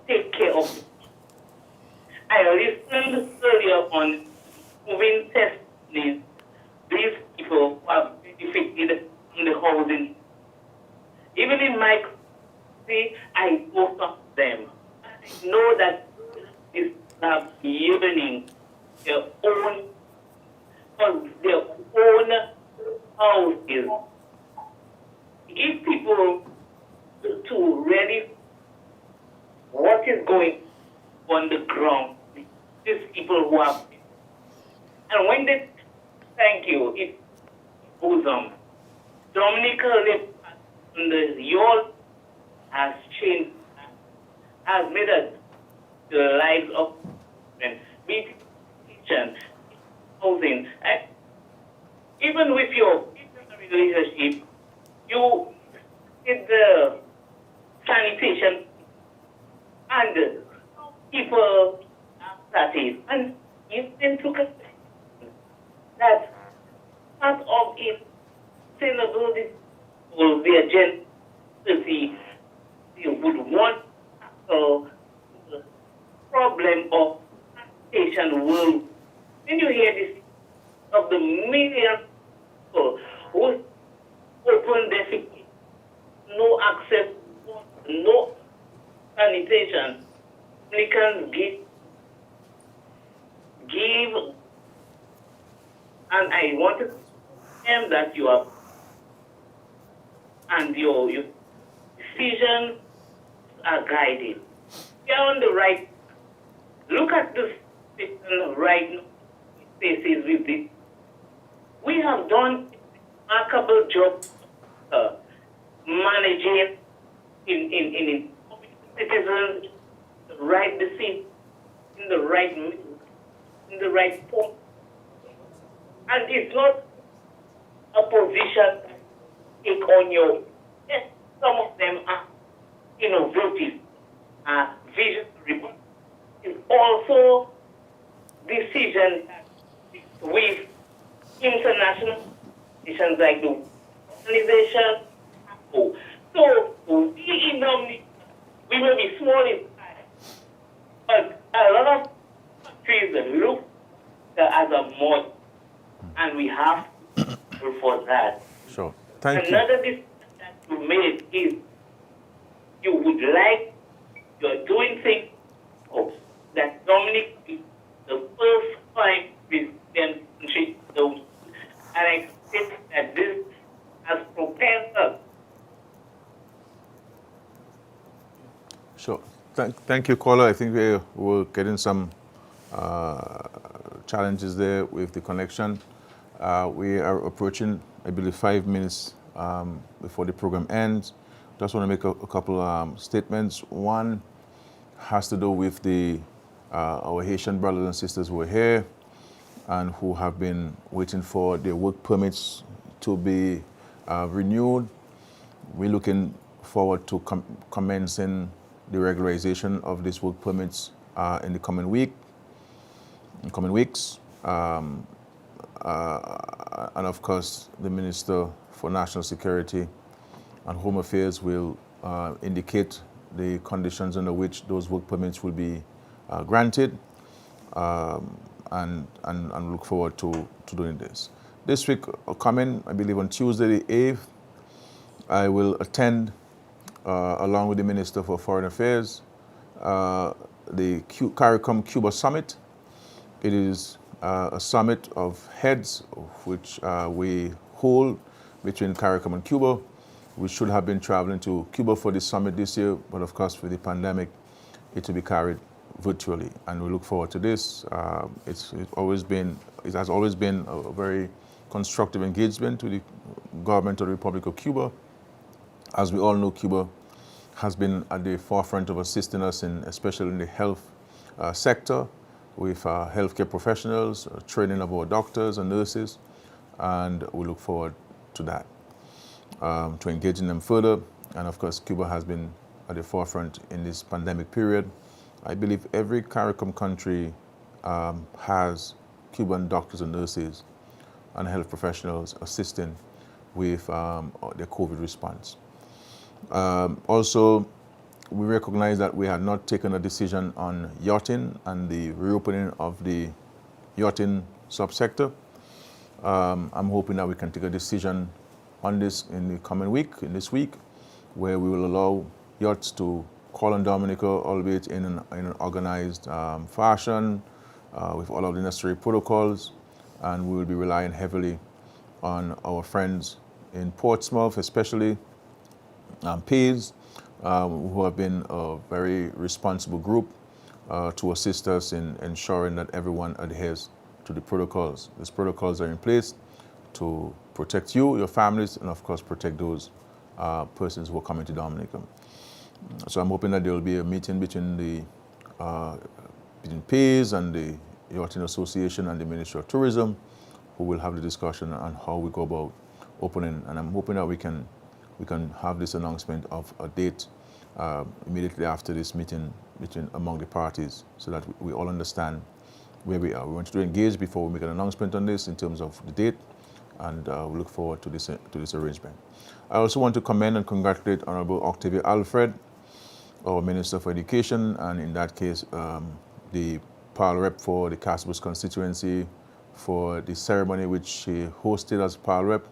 Take care of it. I listened earlier on moving testimonies. These people who have benefited from the housing. Even in my country, I know some of them. I know that these have yearning their own houses. Give people to really what is going on the ground. These people who have, and when they thank you, it goes on. Dominica your has changed, has made us the lives of kitchen, housing. And even with your relationship, you did the sanitation and people started. And you then took a that part of it sustainability will be a agenda you would want the problem of sanitation will. When you hear this of the millions people who open their feet, no access, no sanitation, we can give, and I want to tell them that you are, and your decisions are guided. We are on the right. Look at the right spaces with this. We have done a remarkable job managing in citizens, the right decision, in the right form. And it's not a position to take on your. Yes, some of them are innovative, visionary, but it's also decisions with international organizations like the organization. So we in Dominica, we may be small in size, but a lot of countries look as a model, and we have to go for that. Sure. Thank you. Another decision that you made is you would like, you're doing things that Dominic is the first time President country knows. And I think that this has prepared us. Sure. Thank you, caller. I think we were getting some challenges there with the connection. We are approaching, I believe, 5 minutes before the program ends. Just want to make a couple statements. One has to do with our Haitian brothers and sisters who are here and who have been waiting for their work permits to be renewed. We're looking forward to commencing the regularization of these work permits in the coming weeks. And of course, the Minister for National Security and Home Affairs will indicate the conditions under which those work permits will be granted, and look forward to doing this. This week coming, I believe on Tuesday the 8th, I will attend, along with the Minister for Foreign Affairs, the CARICOM Cuba Summit. It is a summit of heads which we hold between CARICOM and Cuba. We should have been traveling to Cuba for this summit this year, but of course with the pandemic, it will be carried virtually, and we look forward to this. It has always been a very constructive engagement with the government of the Republic of Cuba. As we all know, Cuba has been at the forefront of assisting us especially in the health sector, with healthcare professionals, training of our doctors and nurses, and we look forward to that, to engaging them further. And of course, Cuba has been at the forefront in this pandemic period. I believe every CARICOM country has Cuban doctors and nurses and health professionals assisting with their COVID response. Also, we recognize that we had not taken a decision on yachting and the reopening of the yachting subsector. I'm hoping that we can take a decision on this in the coming week, this week, where we will allow yachts to call on Dominica, albeit in an organized fashion, with all of the necessary protocols, and we will be relying heavily on our friends in Portsmouth, especially PAYS, who have been a very responsible group to assist us in ensuring that everyone adheres to the protocols. These protocols are in place to protect you, your families, and of course protect those persons who are coming to Dominica. So I'm hoping that there will be a meeting between PAYS and the Yachting Association and the Ministry of Tourism, who will have the discussion on how we go about opening. And I'm hoping that we can have this announcement of a date immediately after this meeting among the parties, so that we all understand where we are. We want to engage before we make an announcement on this in terms of the date, and we look forward to this arrangement. I also want to commend and congratulate Honorable Octavia Alfred, our Minister for Education, and in that case, the PAL rep for the Castlebush constituency, for the ceremony which she hosted as PAL rep,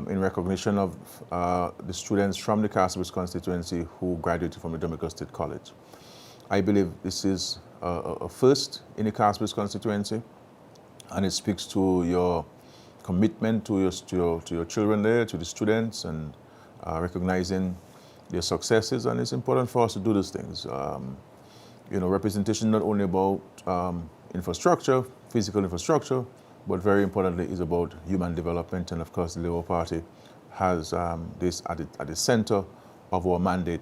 in recognition of the students from the Castlebush constituency who graduated from the Dominica State College. I believe this is a first in the Castlebush constituency, and it speaks to your commitment to your children there, to the students, and recognizing their successes. And it's important for us to do these things. Representation not only about infrastructure, physical infrastructure, but very importantly is about human development. And of course, the Labour Party has this at the center of our mandate,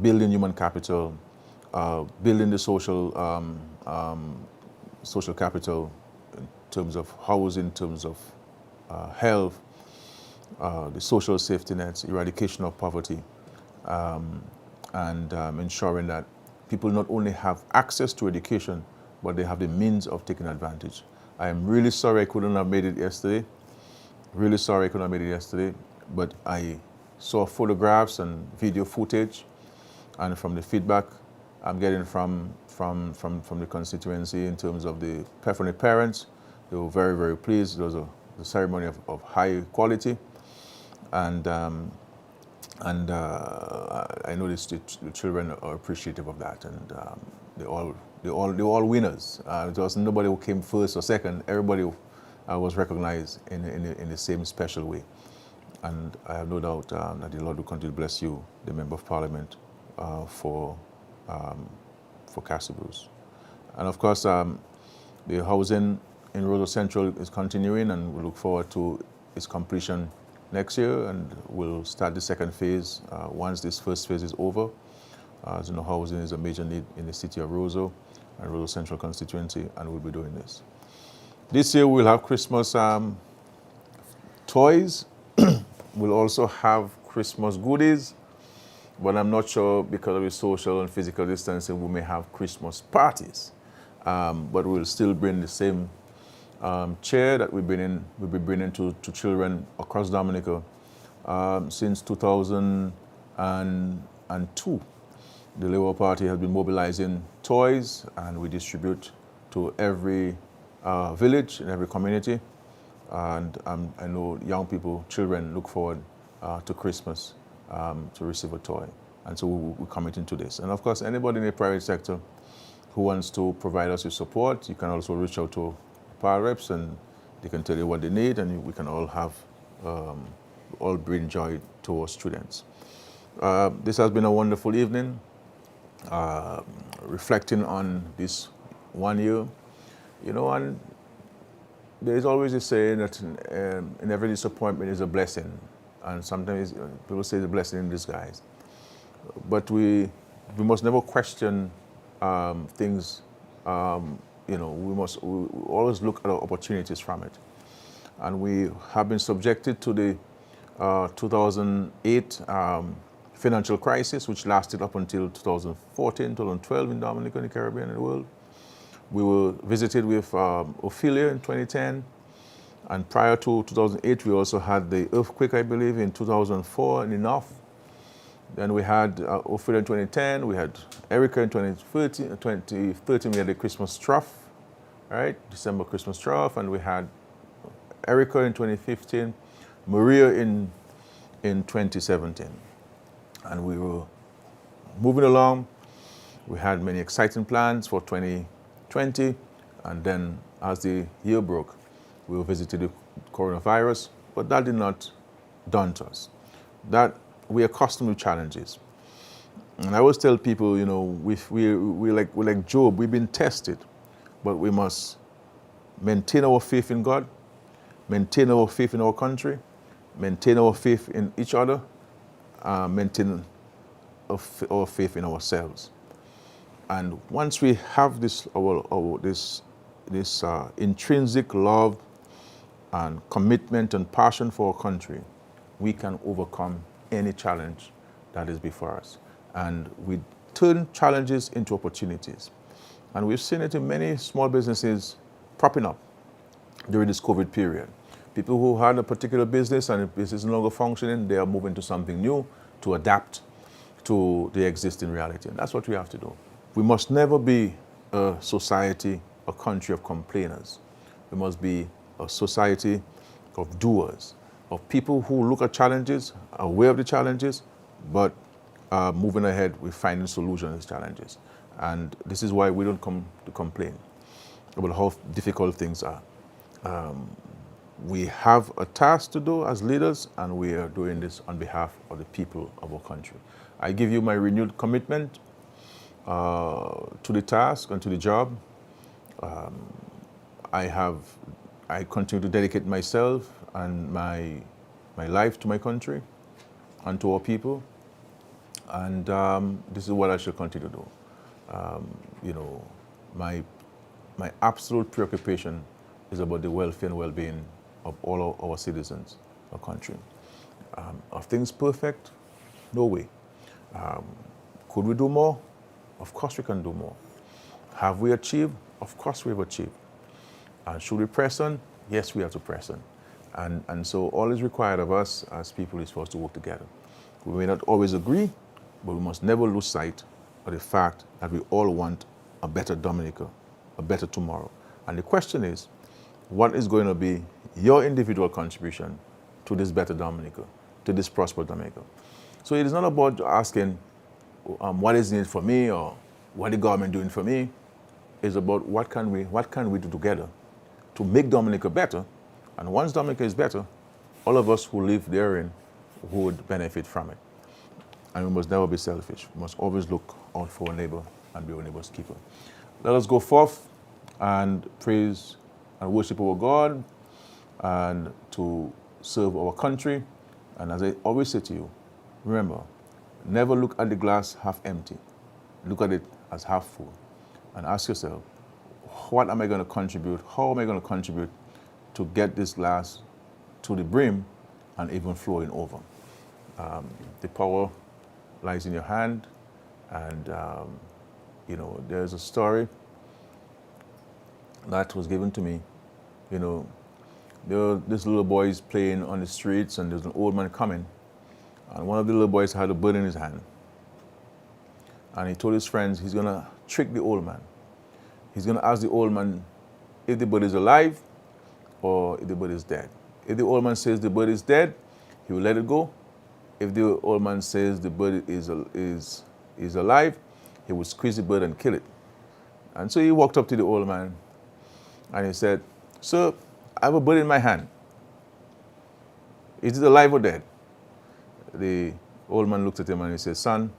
building human capital, building the social capital in terms of housing, in terms of health, the social safety nets, eradication of poverty, and ensuring that people not only have access to education, but they have the means of taking advantage. I am really sorry I couldn't have made it yesterday. Really sorry I couldn't have made it yesterday, but I saw photographs and video footage, and from the feedback I'm getting from the constituency in terms of the parents, they were very, very pleased. It was a ceremony of high quality, and I know the children are appreciative of that, and they all winners. There was nobody who came first or second. Everybody was recognized in the same special way, and I have no doubt that the Lord will continue to bless you, the Member of Parliament, for Castlebush. And of course, the housing in Roseau Central is continuing, and we look forward to its completion next year, and we'll start the second phase once this first phase is over. As you know, housing is a major need in the city of Roseau and Roseau Central constituency, and we'll be doing this. This year we'll have Christmas toys. We'll also have Christmas goodies, but I'm not sure, because of the social and physical distancing, we may have Christmas parties. But we'll still bring the same chair that we'll be bringing to children across Dominica since 2002. The Labour Party has been mobilizing toys, and we distribute to every village, in every community. And I know young people, children, look forward to Christmas to receive a toy. And so we're committing to this. And of course, anybody in the private sector who wants to provide us with support, you can also reach out to power reps, and they can tell you what they need, and we can all have, all bring joy to our students. This has been a wonderful evening, reflecting on this 1 year, you know, and there is always a saying that in every disappointment is a blessing, and sometimes people say it's a blessing in disguise. But we must never question things. You know, we always look at opportunities from it. And we have been subjected to the 2008 financial crisis, which lasted up until 2014, 2012 in Dominica, in the Caribbean, and the world. We were visited with Ophelia in 2010. And prior to 2008, we also had the earthquake, I believe, in 2004 in the north. Then we had Ophelia in 2010, we had Erica in 2013, we had the Christmas trough, right? December Christmas trough, and we had Erica in 2015, Maria in 2017. And we were moving along. We had many exciting plans for 2020, and then as the year broke, we visited the coronavirus, but that did not daunt us. That we're accustomed to challenges. And I always tell people, you know, we're like Job, we've been tested, but we must maintain our faith in God, maintain our faith in our country, maintain our faith in each other, maintain our faith in ourselves. And once we have this intrinsic love and commitment and passion for our country, we can overcome any challenge that is before us. And we turn challenges into opportunities. And we've seen it in many small businesses propping up during this COVID period. People who had a particular business and the business is no longer functioning, they are moving to something new to adapt to the existing reality. And that's what we have to do. We must never be a society, a country of complainers. We must be a society of doers, of people who look at challenges, are aware of the challenges, but moving ahead with finding solutions to these challenges. And this is why we don't come to complain about how difficult things are. We have a task to do as leaders, and we are doing this on behalf of the people of our country. I give you my renewed commitment to the task and to the job. I continue to dedicate myself and my life to my country and to our people. And this is what I shall continue to do. You know, my absolute preoccupation is about the welfare and well-being of all our citizens, our country. Are things perfect? No way. Could we do more? Of course we can do more. Have we achieved? Of course we've achieved. And should we press on? Yes, we have to press on. And so all is required of us as people is for us to work together. We may not always agree, but we must never lose sight of the fact that we all want a better Dominica, a better tomorrow. And the question is, what is going to be your individual contribution to this better Dominica, to this prosperous Dominica? So it is not about asking what is needed for me or what the government doing for me. It's about what can we do together to make Dominica better. And once Dominica is better, all of us who live therein would benefit from it. And we must never be selfish. We must always look out for our neighbor and be our neighbor's keeper. Let us go forth and praise and worship our God and to serve our country. And as I always say to you, remember, never look at the glass half empty. Look at it as half full. And ask yourself, what am I going to contribute? How am I going to contribute to get this glass to the brim and even flowing over? The power lies in your hand. And, you know, there's a story that was given to me. You know, this little boy is playing on the streets, and there's an old man coming. And one of the little boys had a bird in his hand. And he told his friends he's going to trick the old man. He's going to ask the old man if the bird is alive or if the bird is dead. If the old man says the bird is dead, he will let it go. If the old man says the bird is alive, he would squeeze the bird and kill it. And so he walked up to the old man and he said, "Sir, I have a bird in my hand. Is it alive or dead?" The old man looked at him and he said, "Son,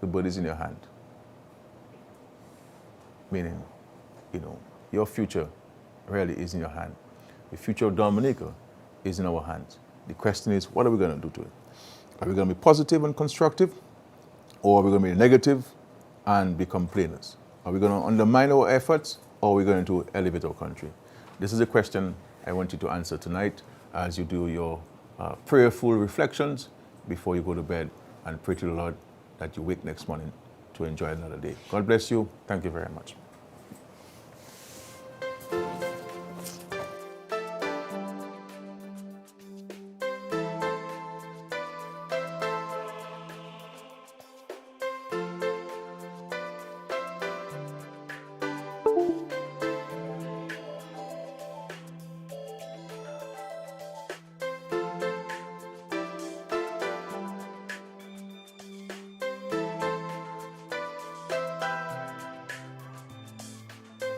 the bird is in your hand." Meaning, your future really is in your hand. The future of Dominica is in our hands. The question is, what are we going to do to it? Are we going to be positive and constructive? Or are we going to be negative and be complainers? Are we going to undermine our efforts, or are we going to elevate our country? This is a question I want you to answer tonight as you do your prayerful reflections before you go to bed, and pray to the Lord that you wake next morning to enjoy another day. God bless you. Thank you very much.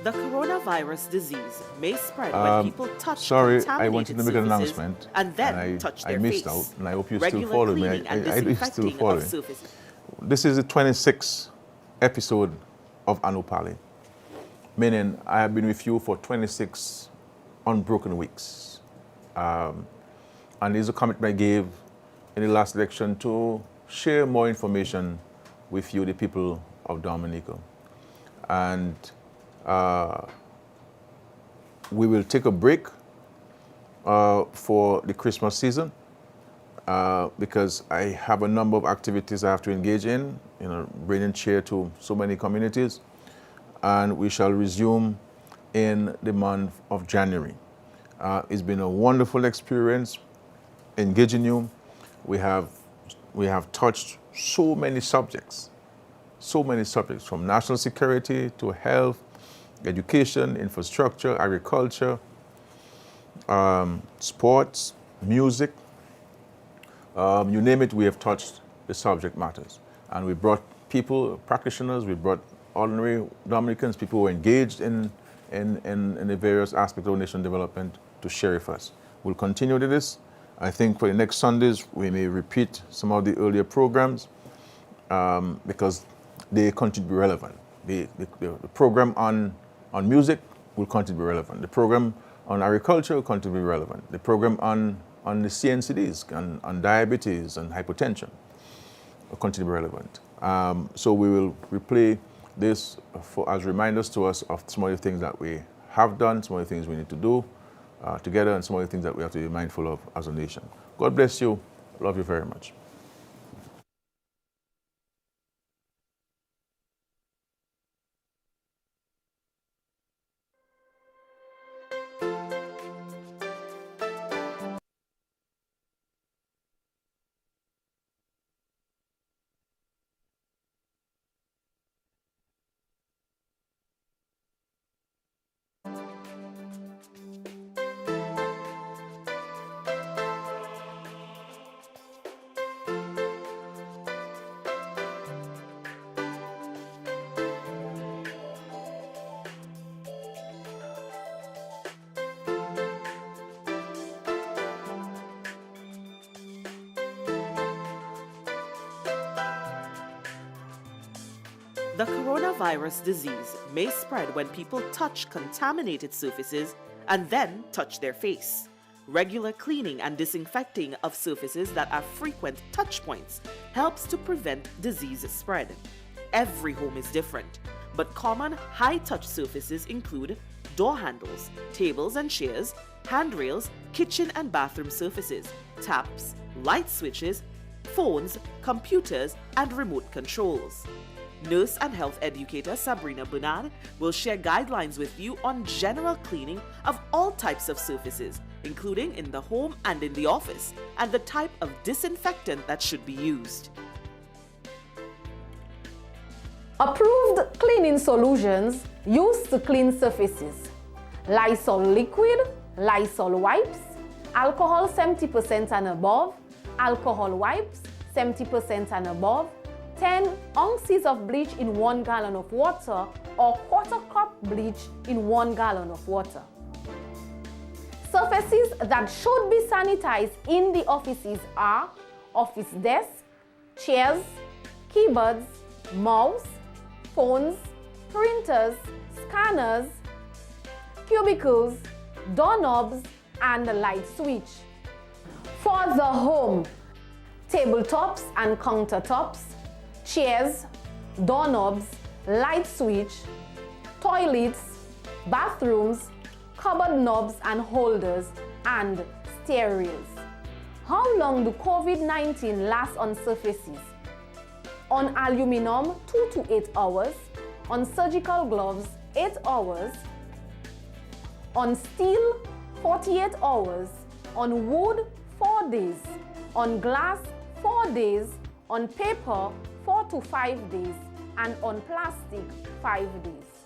The coronavirus disease may spread when people touch Sorry, contaminated I wanted to make an surfaces announcement, and then touch their I missed face. out, and I hope you still Regular follow me. cleaning and I still disinfecting follow of you. surfaces. This is the 26th episode of Anupali, meaning I have been with you for 26 unbroken weeks. And this is a commitment I gave in the last election to share more information with you, the people of Dominica. And we will take a break for the Christmas season because I have a number of activities I have to engage in, bringing cheer to so many communities. And we shall resume in the month of January. It's been a wonderful experience engaging you. We have touched so many subjects from national security to health, education, infrastructure, agriculture, sports, music, you name it, we have touched the subject matters. And we brought people, practitioners, we brought ordinary Dominicans, people who are engaged in the various aspects of nation development to share with us. We'll continue to this. I think for the next Sundays, we may repeat some of the earlier programs because they continue to be relevant. The program on music will continue to be relevant. The program on agriculture will continue to be relevant. The program on the CNCDs, on diabetes and hypertension will continue to be relevant. So we will replay this as reminders to us of some of the things that we have done, some of the things we need to do together, and some of the things that we have to be mindful of as a nation. God bless you. Love you very much. The coronavirus disease may spread when people touch contaminated surfaces and then touch their face. Regular cleaning and disinfecting of surfaces that are frequent touch points helps to prevent disease spread. Every home is different, but common high-touch surfaces include door handles, tables and chairs, handrails, kitchen and bathroom surfaces, taps, light switches, phones, computers, and remote controls. Nurse and health educator Sabrina Bernard will share guidelines with you on general cleaning of all types of surfaces, including in the home and in the office, and the type of disinfectant that should be used. Approved cleaning solutions used to clean surfaces: Lysol liquid, Lysol wipes, alcohol 70% and above, alcohol wipes 70% and above, 10 ounces of bleach in 1 gallon of water, or quarter cup bleach in 1 gallon of water. Surfaces that should be sanitized in the offices are office desks, chairs, keyboards, mouse, phones, printers, scanners, cubicles, doorknobs, and the light switch. For the home, tabletops and countertops, chairs, doorknobs, light switch, toilets, bathrooms, cupboard knobs and holders, and stair rails. How long do COVID-19 last on surfaces? On aluminum, 2 to 8 hours. On surgical gloves, 8 hours. On steel, 48 hours. On wood, 4 days. On glass, 4 days. On paper, 4 to 5 days. And on plastic, 5 days.